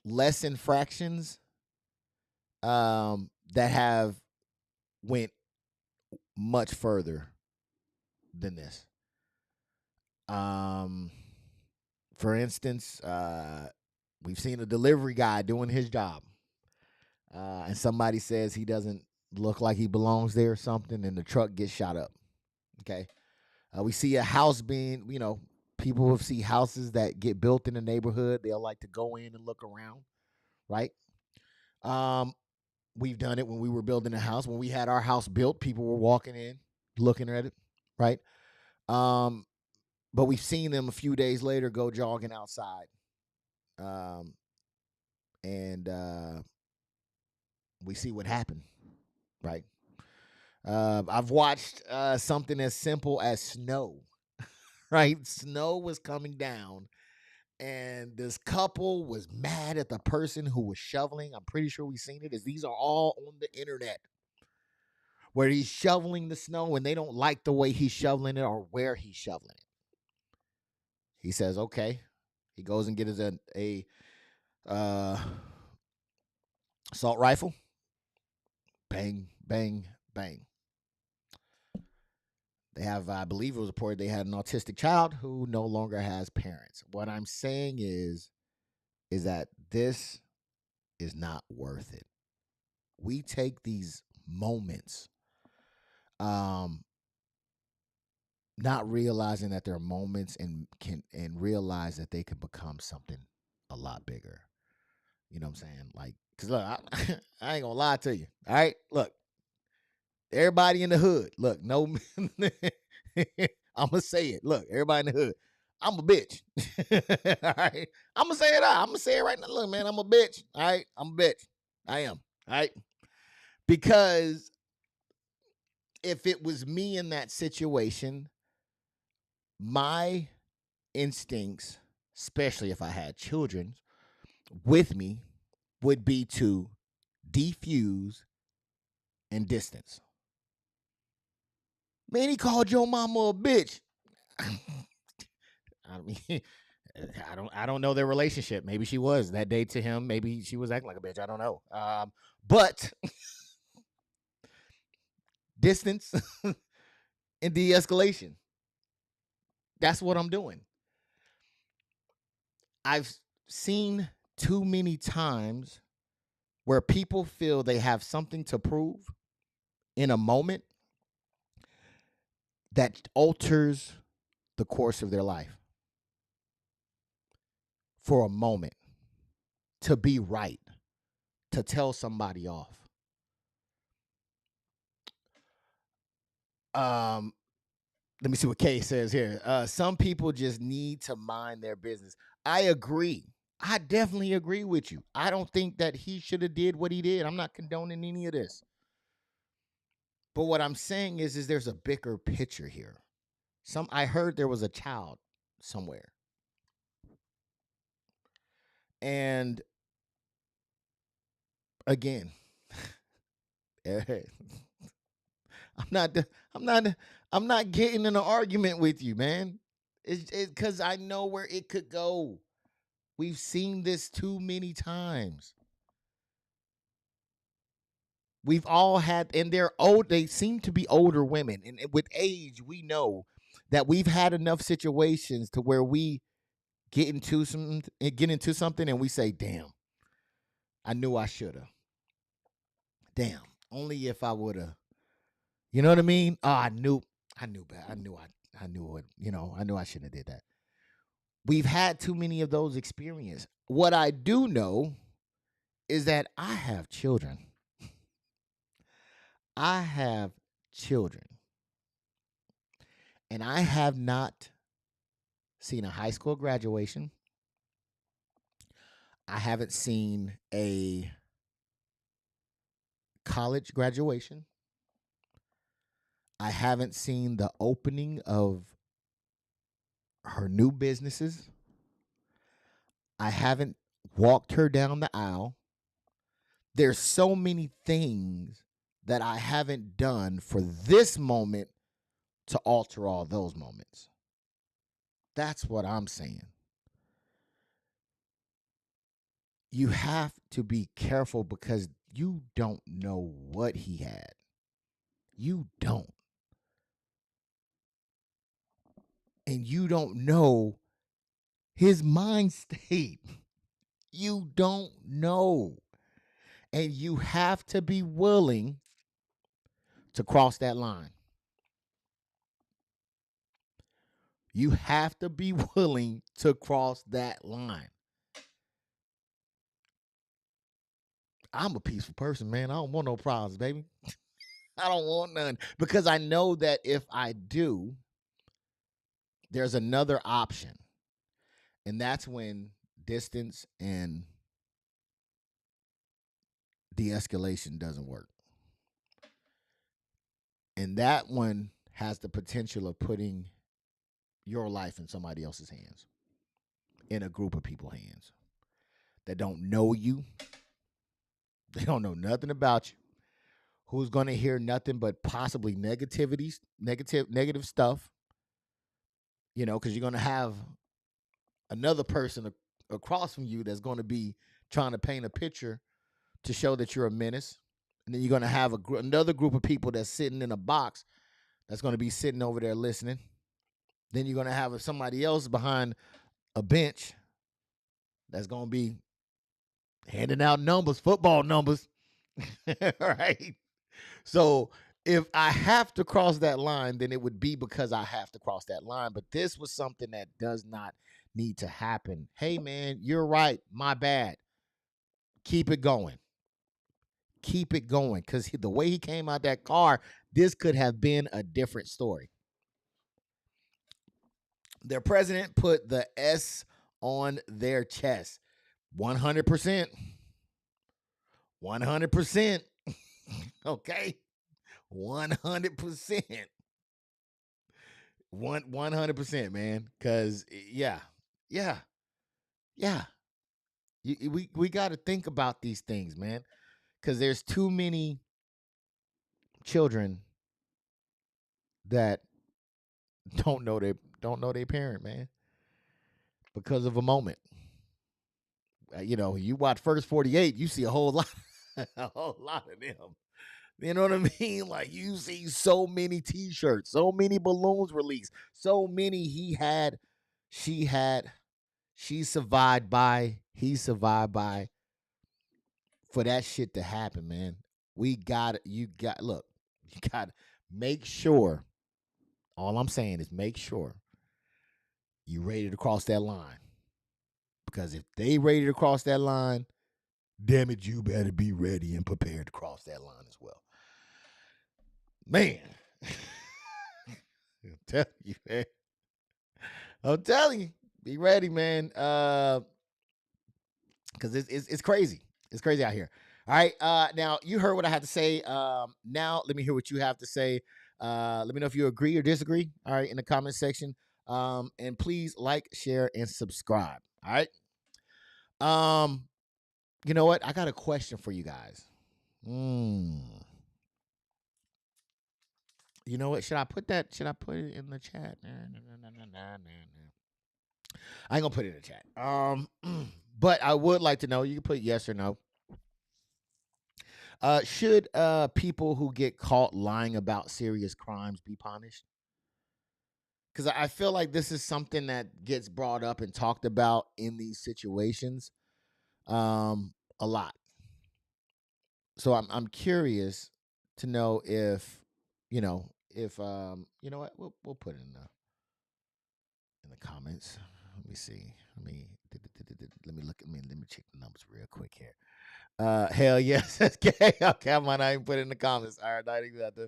less infractions that have went much further than this. For instance, we've seen a delivery guy doing his job, and somebody says he doesn't look like he belongs there or something, and the truck gets shot up. Okay. We see a house being, people will see houses that get built in the neighborhood. They'll like to go in and look around, right? We've done it when we were building a house. When we had our house built, people were walking in, looking at it, right? But we've seen them a few days later go jogging outside. And we see what happened, right? I've watched something as simple as snow, right? Snow was coming down, and this couple was mad at the person who was shoveling. I'm pretty sure we've seen it, as these are all on the internet, where he's shoveling the snow and they don't like the way he's shoveling it or where he's shoveling it. He says, okay. He goes and gets a assault rifle. Bang, bang, bang. They have, I believe it was reported they had an autistic child who no longer has parents. What I'm saying is that this is not worth it. We take these moments, not realizing that they're moments, and realize that they can become something a lot bigger. You know what I'm saying? Like, cause look, I ain't gonna lie to you. All right, look, everybody in the hood. Look, no, I'm gonna say it. Look, everybody in the hood. I'm a bitch. All right, I'm gonna say it out. I'm gonna say it right now. Look, man, I'm a bitch. All right, I'm a bitch. I am. All right, because if it was me in that situation, my instincts, especially if I had children with me, would be to defuse and distance. Man, he called your mama a bitch. I mean, I don't know their relationship. Maybe she was that day to him. Maybe she was acting like a bitch. I don't know. But distance and de-escalation. That's what I'm doing. I've seen too many times where people feel they have something to prove in a moment that alters the course of their life for a moment, to be right, to tell somebody off. Let me see what Kay says here. Some people just need to mind their business. I agree. I definitely agree with you. I don't think that he should have did what he did. I'm not condoning any of this. But what I'm saying is there's a bigger picture here. I heard there was a child somewhere. And again, I'm not getting in an argument with you, man. It's because I know where it could go. We've seen this too many times. We've all had, and they're old. They seem to be older women, and with age, we know that we've had enough situations to where we get into something, and we say, "Damn, I knew I should have. Damn, only if I would have." You know what I mean? Oh, I knew better. I knew it. I knew I shouldn't have did that. We've had too many of those experiences. What I do know is that I have children. I have children. And I have not seen a high school graduation. I haven't seen a college graduation. I haven't seen the opening of her new businesses. I haven't walked her down the aisle. There's so many things that I haven't done for this moment to alter all those moments. That's what I'm saying. You have to be careful because you don't know what he had. You don't. And you don't know his mind state. You don't know. And you have to be willing to cross that line. You have to be willing to cross that line. I'm a peaceful person, man. I don't want no problems, baby. I don't want none. Because I know that if I do, there's another option. And that's when distance and de-escalation doesn't work. And that one has the potential of putting your life in somebody else's hands, in a group of people's hands that don't know you. They don't know nothing about you. Who's going to hear nothing but possibly negative stuff, because you're going to have another person across from you that's going to be trying to paint a picture to show that you're a menace. And then you're going to have another group of people that's sitting in a box that's going to be sitting over there listening. Then you're going to have somebody else behind a bench that's going to be handing out numbers, football numbers. Right? So if I have to cross that line, then it would be because I have to cross that line. But this was something that does not need to happen. Hey, man, you're right. My bad. Keep it going. Keep it going. Because the way he came out that car, this could have been a different story. Their president put the S on their chest. 100%. 100%. Okay? 100%. 100%, man. Because, yeah. We got to think about these things, man. Because there's too many children that don't know their parent, man. because of a moment. You watch First 48, you see a whole lot, a whole lot of them. You know what I mean? Like, you see so many T-shirts, so many balloons released, so many she survived by, he survived by. For that shit to happen, man, you got to make sure. All I'm saying is make sure you ready to cross that line. Because if they ready to cross that line, damn it, you better be ready and prepared to cross that line as well. Man. I'm telling you, man. I'm telling you. Be ready, man. Because it's crazy. It's crazy out here. All right. Now, you heard what I had to say. Now, let me hear what you have to say. Let me know if you agree or disagree. All right, in the comment section. And please like, share, and subscribe. All right. You know what? I got a question for you guys. You know what? Should I put it in the chat? I ain't gonna put it in the chat. But I would like to know. You can put yes or no. Should people who get caught lying about serious crimes be punished? Because I feel like this is something that gets brought up and talked about in these situations a lot. So I'm curious to know if you know what, we'll put it in the comments. Let me see. Let me check the numbers real quick here. Hell yes. Okay, I might not even put it in the comments. All right, not even have to.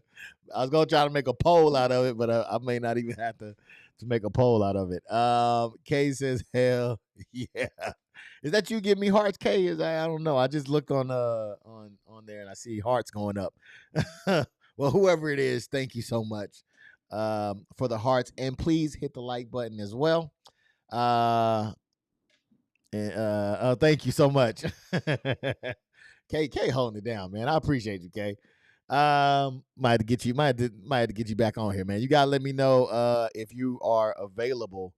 I was gonna try to make a poll out of it, but I may not even have to make a poll out of it. Kay says hell yeah. Is that you giving me hearts, Kay? I don't know. I just looked on there and I see hearts going up. Well, whoever it is, thank you so much for the hearts, and please hit the like button as well. Thank you so much. K holding it down, man. I appreciate you, K. Might have to get you back on here, man. You gotta let me know if you are available.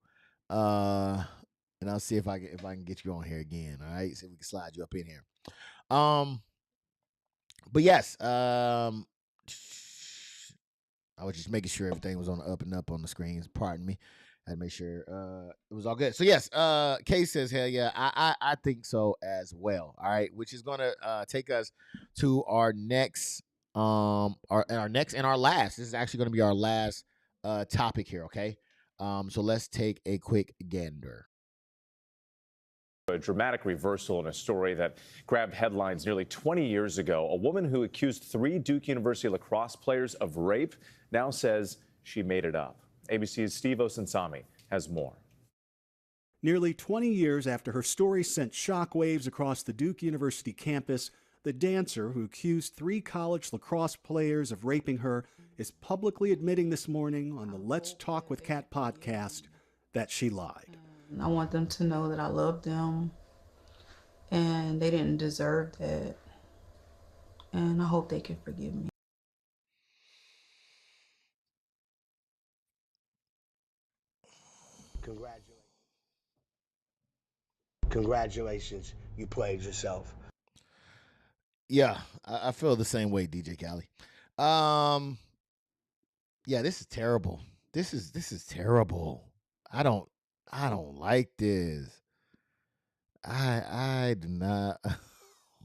And I'll see if I can get you on here again. All right. See if we can slide you up in here. But yes, I was just making sure everything was on the up and up on the screens. Pardon me. I had to make sure it was all good. So yes, Kay says, hell yeah, I think so as well. All right, which is gonna take us to our next our next and our last. This is actually gonna be our last topic here, okay? So let's take a quick gander.
A dramatic reversal in a story that grabbed headlines nearly 20 years ago. A woman who accused 3 Duke University lacrosse players of rape now says she made it up. ABC's Steve Osunsami has more.
Nearly 20 years after her story sent shockwaves across the Duke University campus, the dancer who accused 3 college lacrosse players of raping her is publicly admitting this morning on the Let's Talk with Kat podcast that she lied.
I want them to know that I love them and they didn't deserve that. And I hope they can forgive me.
Congratulations, you played yourself.
Yeah, I feel the same way, DJ Khaled. Yeah, this is terrible. This is terrible. I don't like this. I do not.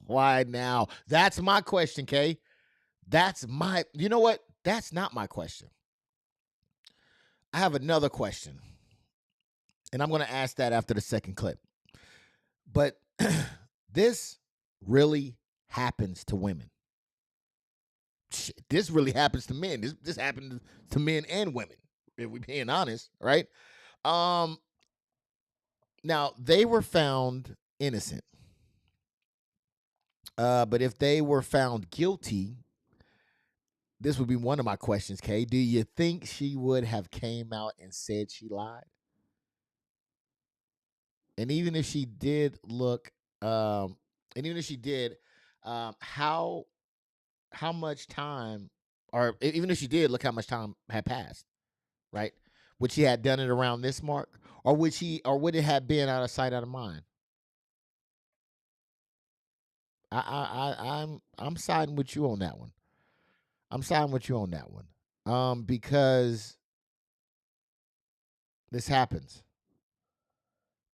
Why now? That's my question, Kay. You know what? That's not my question. I have another question. And I'm going to ask that after the second clip. But this really happens to women. Shit, this really happens to men. This happens to men and women, if we're being honest, right? Now, they were found innocent. But if they were found guilty, this would be one of my questions, Kay. Do you think she would have came out and said she lied? And even if she did how much time, or even if she did, look how much time had passed, right? would she have done it around this mark, or would it have been out of sight, out of mind? I'm siding with you on that one. Because this happens.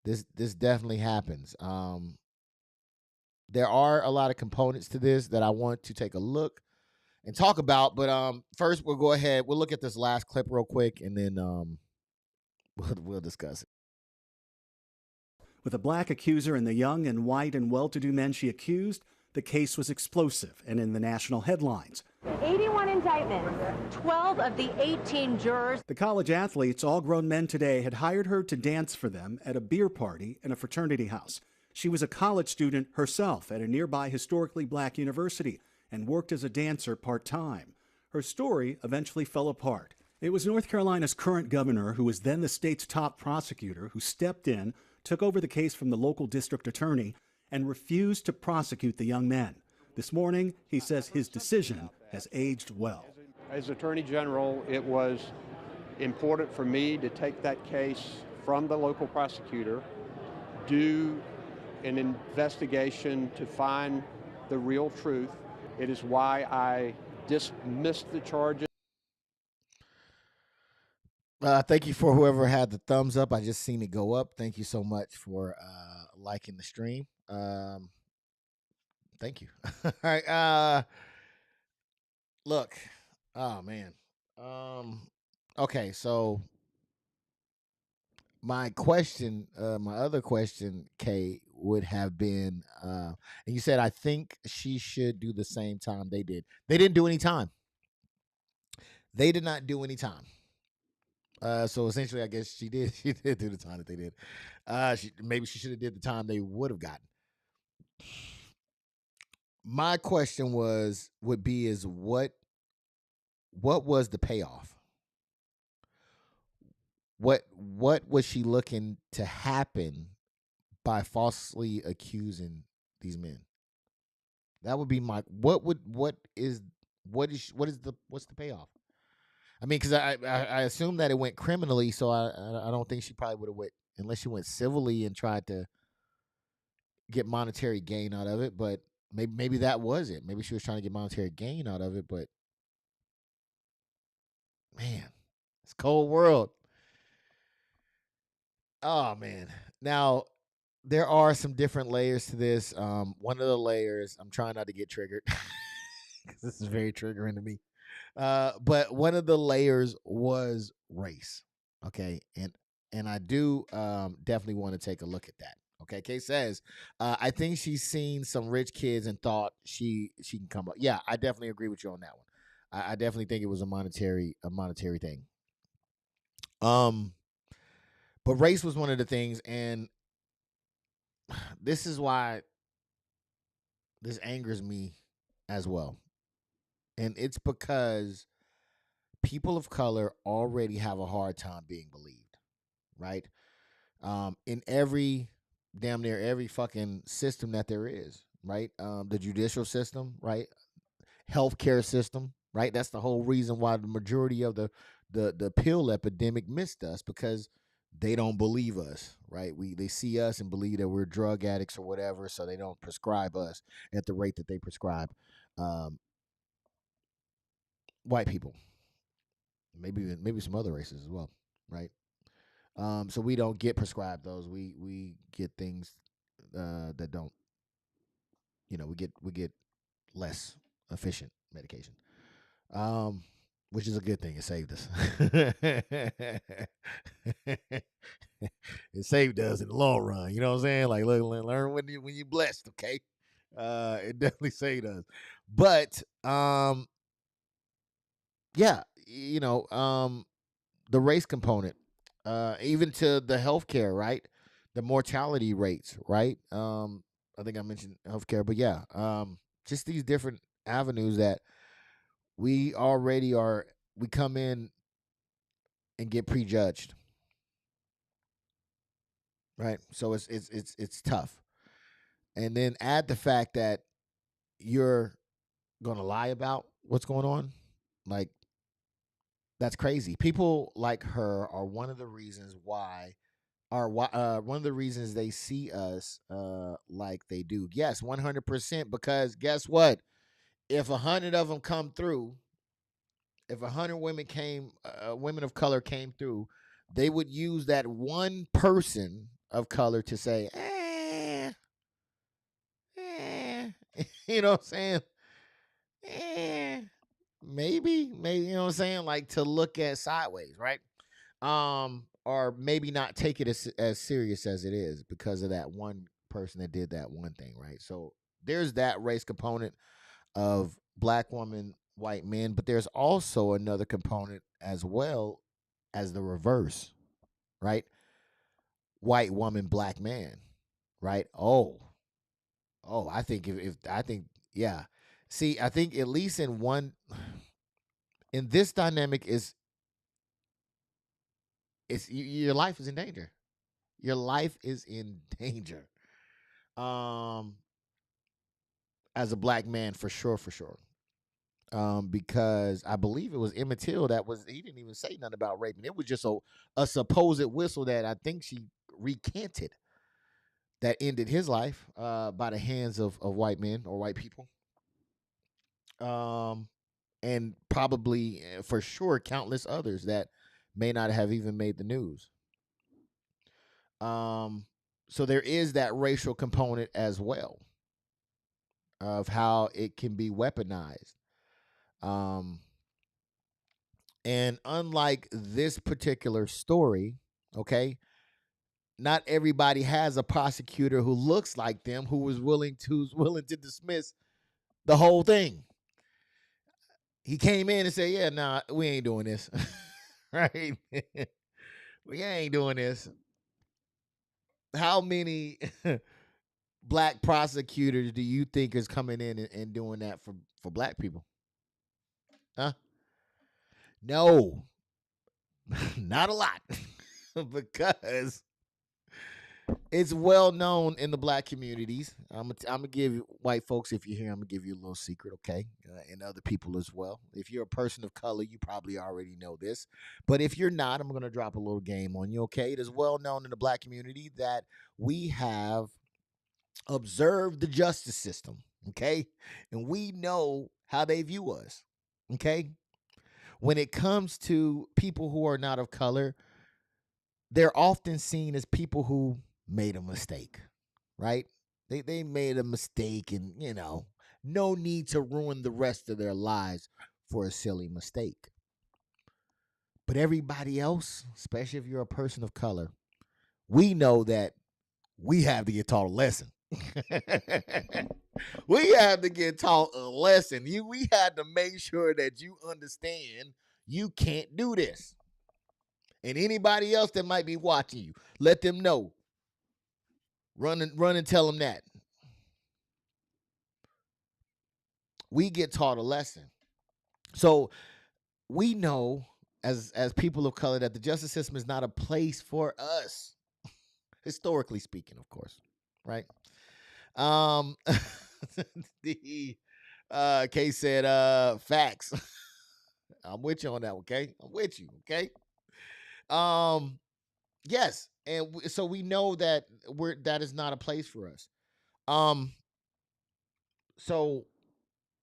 This definitely happens. There are a lot of components to this that I want to take a look and talk about, but first we'll go ahead. We'll look at this last clip real quick, and then we'll discuss it.
With a black accuser and the young and white and well-to-do men she accused, the case was explosive and in the national headlines.
81 indictments, 12 of the 18 jurors.
The college athletes, all grown men today, had hired her to dance for them at a beer party in a fraternity house. She was a college student herself at a nearby historically black university and worked as a dancer part-time. Her story eventually fell apart. It was North Carolina's current governor, who was then the state's top prosecutor, who stepped in, took over the case from the local district attorney, and refused to prosecute the young men. This morning, he says his decision has aged well.
As Attorney General, it was important for me to take that case from the local prosecutor, do an investigation to find the real truth. It is why I dismissed the charges.
Thank you for whoever had the thumbs up. I just seen it go up. Thank you so much for liking the stream. Thank you. All right. Look. Oh man. Okay. So my question, my other question, Kay, would have been, and you said I think she should do the same time they did. They didn't do any time. They did not do any time. So essentially, I guess she did. She did do the time that they did. Maybe she should have did the time they would have gotten. My question would be is what was the payoff? What was she looking to happen by falsely accusing these men? That would be my what's the payoff? I mean, because I assume that it went criminally, so I don't think she probably would have went unless she went civilly and tried to get monetary gain out of it. But maybe that was it. Maybe she was trying to get monetary gain out of it. But man, it's a cold world. Oh man. Now there are some different layers to this. One of the layers, I'm trying not to get triggered because this is very triggering to me. But one of the layers was race. Okay. And I do definitely want to take a look at that. Okay. Kay says, I think she's seen some rich kids and thought she can come up. Yeah, I definitely agree with you on that one. I definitely think it was a monetary thing. But race was one of the things, and this is why this angers me as well. And it's because people of color already have a hard time being believed, right? In damn near every fucking system that there is, right? The judicial system, right? Healthcare system, right? That's the whole reason why the majority of the pill epidemic missed us, because they don't believe us, right? They see us and believe that we're drug addicts or whatever, so they don't prescribe us at the rate that they prescribe white people. Maybe some other races as well, right? So we don't get prescribed those. We get things that don't, we get less efficient medication, which is a good thing. It saved us. It saved us in the long run. You know what I'm saying? Like, learn when you're blessed. Okay, it definitely saved us. But yeah, the race component, even to the healthcare, right? The mortality rates, right? I think I mentioned healthcare, but yeah, just these different avenues that we already we come in and get prejudged, right? So it's tough, and then add the fact that you're gonna lie about what's going on, like That's crazy. People like her are one of the reasons why one of the reasons they see us like they do. Yes, 100%. Because guess what? If 100 of them come through, if 100 women of color came through, they would use that one person of color to say, you know what I'm saying? Maybe, you know what I'm saying? Like to look at sideways, right? Or maybe not take it as serious as it is because of that one person that did that one thing, right? So there's that race component of black woman, white men, but there's also another component as well as the reverse, right? White woman, black man, right? I think if I think, yeah. See, I think at least in this dynamic your life is in danger. Your life is in danger. Um, as a black man, for sure, for sure. Because I believe it was Emmett Till he didn't even say nothing about raping. It was just a supposed whistle that I think she recanted that ended his life by the hands of white men or white people. And probably for sure countless others that may not have even made the news. So there is that racial component as well of how it can be weaponized. And unlike this particular story, okay, not everybody has a prosecutor who looks like them who's willing to dismiss the whole thing. He came in and said, "Yeah, nah, we ain't doing this." Right? We ain't doing this. How many black prosecutors do you think is coming in and doing that for black people? Huh? No, not a lot. Because it's well known in the black communities. I'm gonna give you white folks, if you're here, I'm gonna give you a little secret, okay? And other people as well. If you're a person of color, you probably already know this. But if you're not, I'm gonna drop a little game on you, okay? It is well known in the black community that we have observed the justice system, okay? And we know how they view us, okay? When it comes to people who are not of color, they're often seen as people who made a mistake, right? They made a mistake, and no need to ruin the rest of their lives for a silly mistake. But everybody else, especially if you're a person of color, we know that we have to get taught a lesson. We have to get taught a lesson. We had to make sure that you understand you can't do this. And anybody else that might be watching you, let them know. Run and tell them that. We get taught a lesson. So we know as people of color that the justice system is not a place for us. Historically speaking, of course. Right? The Kay said facts. I'm with you on that, okay? I'm with you, okay? Yes, and so we know that that is not a place for us. So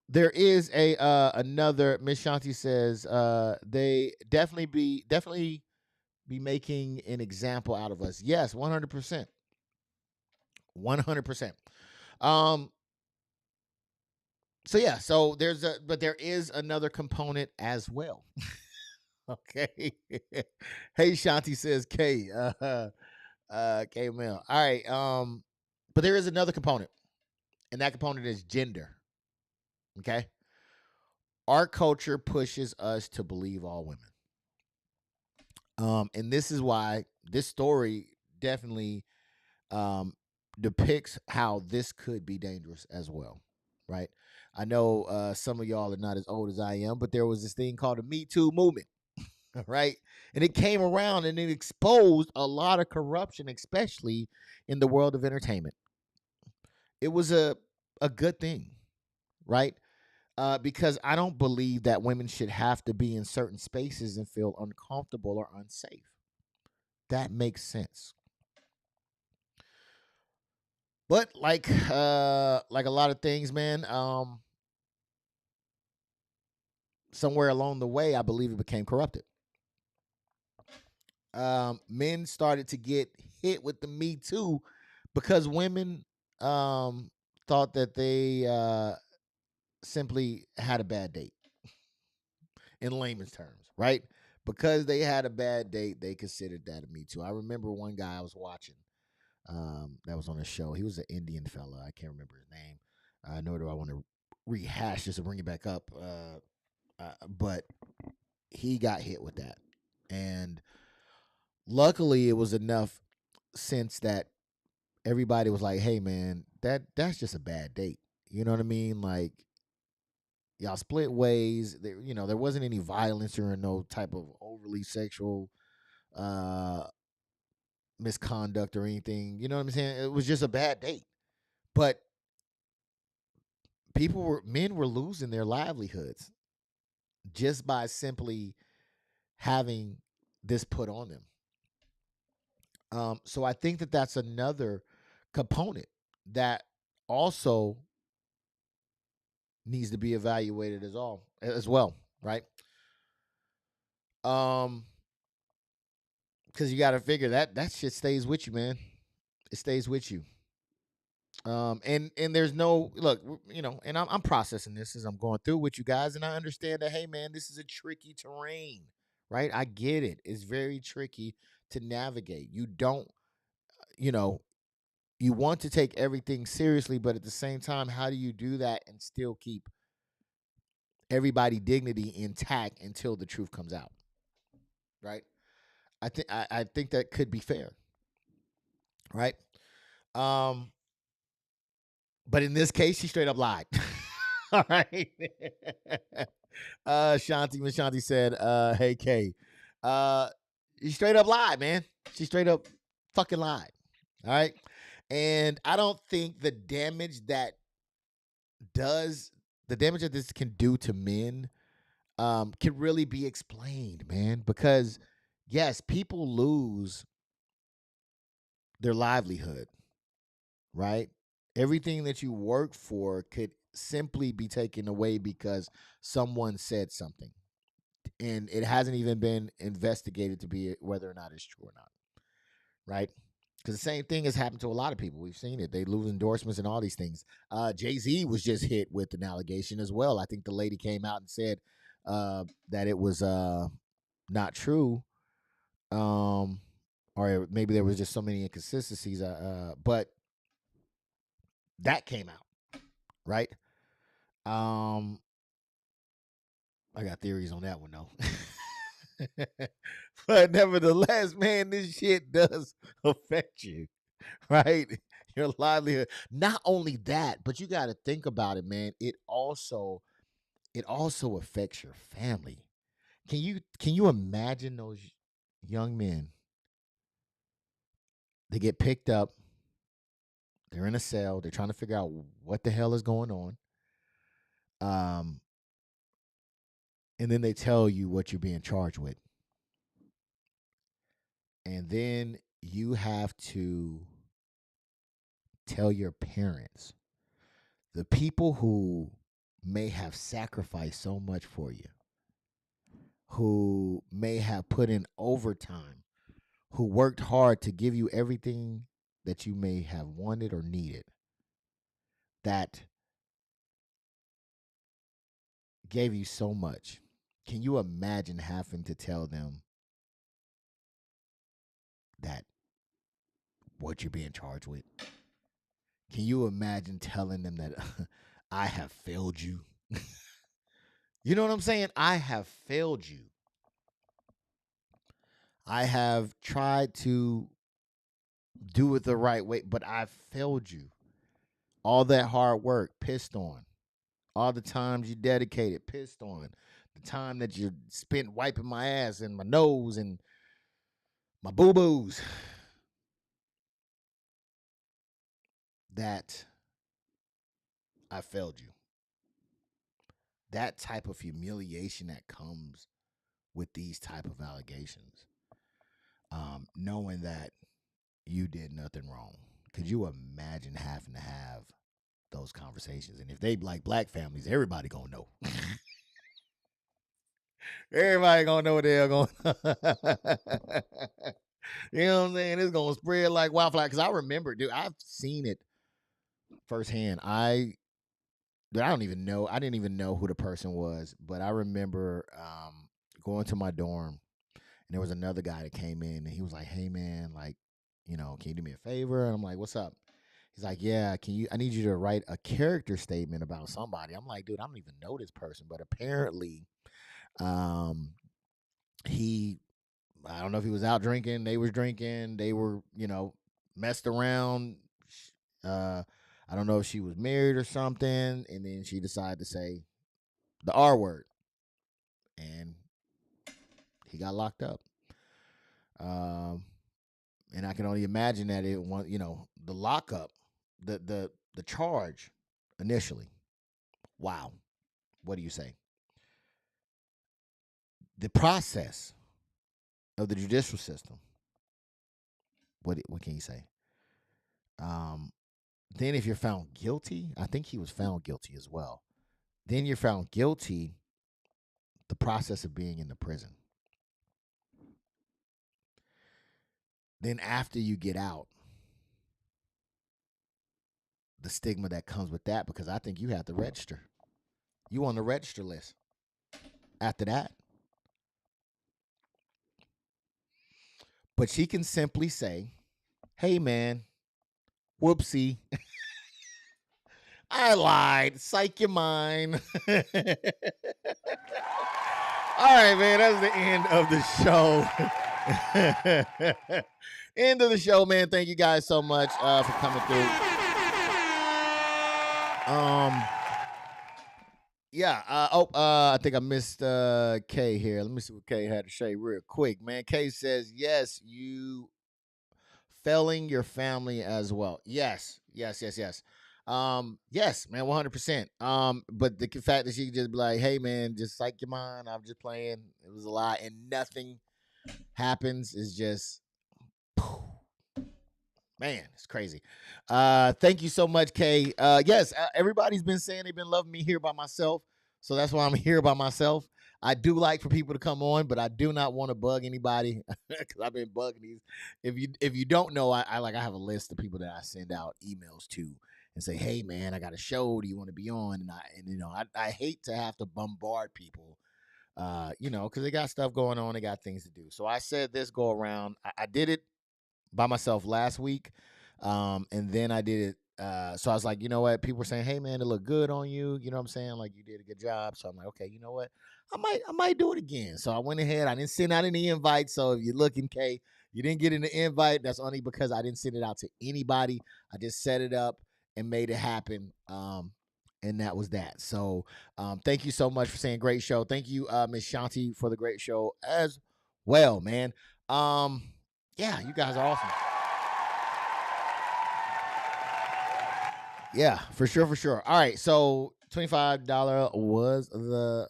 there is a another. Miss Shanti says they definitely be making an example out of us. Yes, 100%, 100%. So yeah, so but there is another component as well. Okay. Hey, Shanti says K. K Mel. All right. But there is another component, and that component is gender. Okay. Our culture pushes us to believe all women. And this is why this story definitely depicts how this could be dangerous as well. Right. I know some of y'all are not as old as I am, but there was this thing called the Me Too movement. Right. And it came around and it exposed a lot of corruption, especially in the world of entertainment. It was a good thing. Right. because I don't believe that women should have to be in certain spaces and feel uncomfortable or unsafe. That makes sense. But like a lot of things, man, somewhere along the way, I believe it became corrupted. Men started to get hit with the Me Too because women thought that they simply had a bad date, in layman's terms, right? Because they had a bad date, they considered that a Me Too. I remember one guy I was watching that was on a show. He was an Indian fella. I can't remember his name. Nor do I want to rehash this or bring it back up. But he got hit with that. And luckily, it was enough sense that everybody was like, "Hey, man, that's just a bad date." You know what I mean? Like, y'all split ways. There wasn't any violence or no type of overly sexual uh, misconduct or anything. You know what I'm saying? It was just a bad date. But men were losing their livelihoods just by simply having this put on them. So I think that that's another component that also needs to be evaluated as well, right? Because you got to figure that shit stays with you, man. It stays with you. And there's no look, and I'm processing this as I'm going through with you guys, and I understand that, hey, man, this is a tricky terrain, right? I get it. It's very tricky to navigate. You don't, you want to take everything seriously, but at the same time, how do you do that and still keep everybody dignity intact until the truth comes out, right? I think that could be fair, right? Um, but in this case, she straight up lied. All right. Miss Shanti said, hey Kay. She straight up lied, man. She straight up fucking lied. All right. And I don't think the damage that this can do to men can really be explained, man. Because yes, people lose their livelihood, right? Everything that you work for could simply be taken away because someone said something. And it hasn't even been investigated to be whether or not it's true or not, right? Because the same thing has happened to a lot of people. We've seen it. They lose endorsements and all these things. Jay-Z was just hit with an allegation as well. I think the lady came out and said that it was not true. Or maybe there was just so many inconsistencies. But that came out, right? I got theories on that one though. But nevertheless, man, this shit does affect you, right? Your livelihood. Not only that, but you got to think about it, man. It also affects your family. Can you imagine those young men? They get picked up. They're in a cell. They're trying to figure out what the hell is going on. And then they tell you what you're being charged with. And then you have to tell your parents, the people who may have sacrificed so much for you, who may have put in overtime, who worked hard to give you everything that you may have wanted or needed, that gave you so much. Can you imagine having to tell them that what you're being charged with? Can you imagine telling them that I have failed you? You know what I'm saying? I have failed you. I have tried to do it the right way, but I've failed you. All that hard work, pissed on. All the times you dedicated, pissed on. The time that you spent wiping my ass and my nose and my boo-boos. That I failed you. that type of humiliation that comes with these type of allegations, knowing that you did nothing wrong. Could you imagine having to have those conversations? And if they like black families, everybody gonna know. Everybody gonna know what they're going. You know what I'm saying? It's gonna spread like wildfire. Because I remember, dude, I've seen it firsthand. I don't even know. I didn't even know who the person was, but I remember going to my dorm, and there was another guy that came in, and he was like, "Hey, man, like, can you do me a favor?" And I'm like, "What's up?" He's like, "Yeah, I need you to write a character statement about somebody." I'm like, "Dude, I don't even know this person," but apparently, he, I don't know if he was out drinking, they was drinking, they were, messed around. I don't know if she was married or something, and then she decided to say the R word, and he got locked up. And I can only imagine that the lockup, the charge initially. Wow, what do you say? The process of the judicial system. What can you say? Then if you're found guilty, I think he was found guilty as well. Then you're found guilty, the process of being in the prison. Then after you get out, the stigma that comes with that, because I think you have to register. You on the register list after that. But she can simply say, "Hey, man, whoopsie. I lied. Psych your mind." All right, man. That's the end of the show. End of the show, man. Thank you guys so much for coming through. Yeah. I think I missed Kay here. Let me see what Kay had to say real quick, man. Kay says, yes, you failing your family as well. Yes. Yes, man, 100%. But the fact that she could just be like, "Hey, man, just psych your mind. I'm just playing. It was a lie," and nothing happens is just, man, it's crazy. Thank you so much, Kay. Yes, everybody's been saying they've been loving me here by myself, so that's why I'm here by myself. I do like for people to come on, but I do not want to bug anybody because I've been bugging these. If you don't know, I have a list of people that I send out emails to and say, "Hey, man, I got a show. Do you want to be on?" And I hate to have to bombard people, because they got stuff going on, they got things to do. So I said this go around. I did it by myself last week. And then I did it. So I was like, you know what? People were saying, "Hey, man, it looked good on you." You know what I'm saying? Like, you did a good job. So I'm like, okay, you know what? I might do it again. So I went ahead. I didn't send out any invites. So if you're looking, Kay, you didn't get an invite. That's only because I didn't send it out to anybody. I just set it up and made it happen. And that was that. So thank you so much for saying great show. Thank you, Miss Shanti, for the great show as well, man. Yeah, you guys are awesome. Yeah, for sure. All right, so $25 was the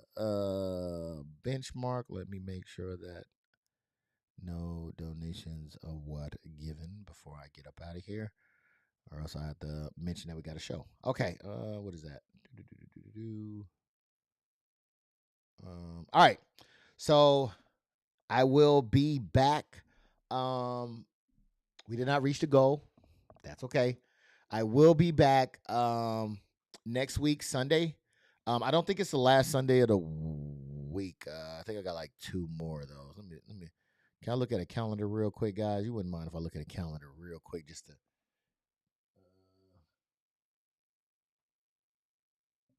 benchmark. Let me make sure that no donations are what given before I get up out of here, or else I have to mention that we got a show. Okay, what is that? All right, so I will be back. We did not reach the goal. That's okay. I will be back next week, Sunday. I don't think it's the last Sunday of the week. I think I got like 2 more of those. Let me. Can I look at a calendar real quick, guys? You wouldn't mind if I look at a calendar real quick just to.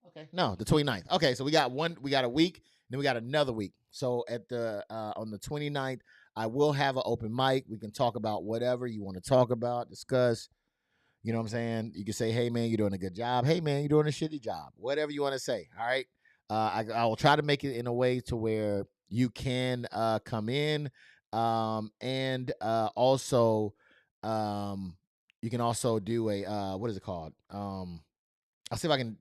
Okay. No, the 29th. Okay, so we got a week, then we got another week. So at the on the 29th, I will have an open mic. We can talk about whatever you want to talk about, discuss. You know what I'm saying? You can say, "Hey, man, you're doing a good job. Hey, man, you're doing a shitty job." Whatever you want to say. All right. I will try to make it in a way to where you can come in, and also, you can also do a what is it called? I'll see if I can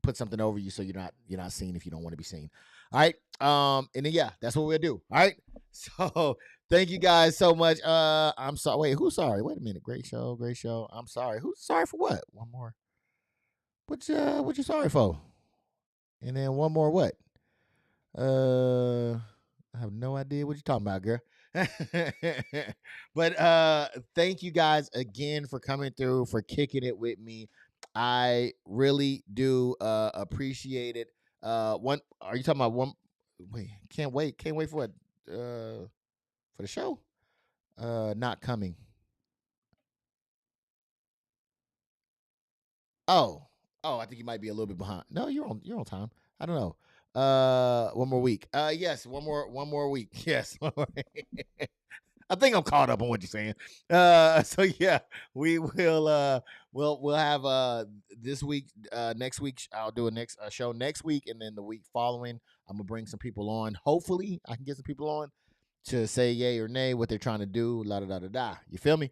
put something over you so you're not seen if you don't want to be seen. All right. And then yeah, that's what we'll do. All right. So thank you guys so much. I'm sorry. Wait, who's sorry? Wait a minute. Great show. Great show. I'm sorry. Who's sorry for what? One more. What you sorry for? And then one more what? I have no idea what you're talking about, girl. But thank you guys again for coming through, for kicking it with me. I really do appreciate it. One, are you talking about one? Wait, can't wait for it. For the show. Not coming. Oh, I think you might be a little bit behind. No, you're on time. I don't know. One more week. Yes, one more week. Yes. I think I'm caught up on what you're saying. So yeah, we will we'll have this week, next week I'll do a show next week, and then the week following I'm gonna bring some people on. Hopefully I can get some people on to say yay or nay what they're trying to do. La da da da da. You feel me?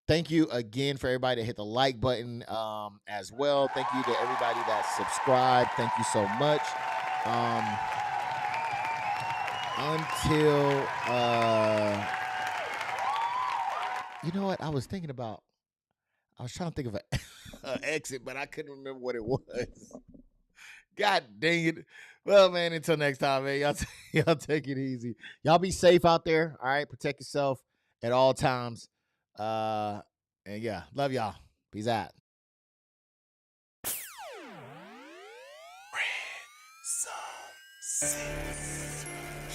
Thank you again for everybody that hit the like button as well. Thank you to everybody that subscribed. Thank you so much. Until you know what? I was trying to think of an exit, but I couldn't remember what it was. God dang it. Well, man, until next time, man, y'all take it easy. Y'all be safe out there. All right. Protect yourself at all times. And yeah, love y'all. Peace out.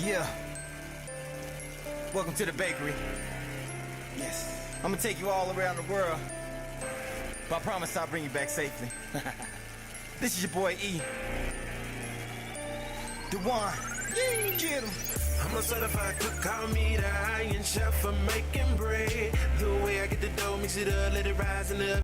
Yeah. Welcome to the bakery. Yes. I'm gonna take you all around the world. But I promise I'll bring you back safely. This is your boy E. The one. Get him.
I'm a certified cook, call me the Iron Chef for making bread. The way I get the dough, mix it up, let it rise in the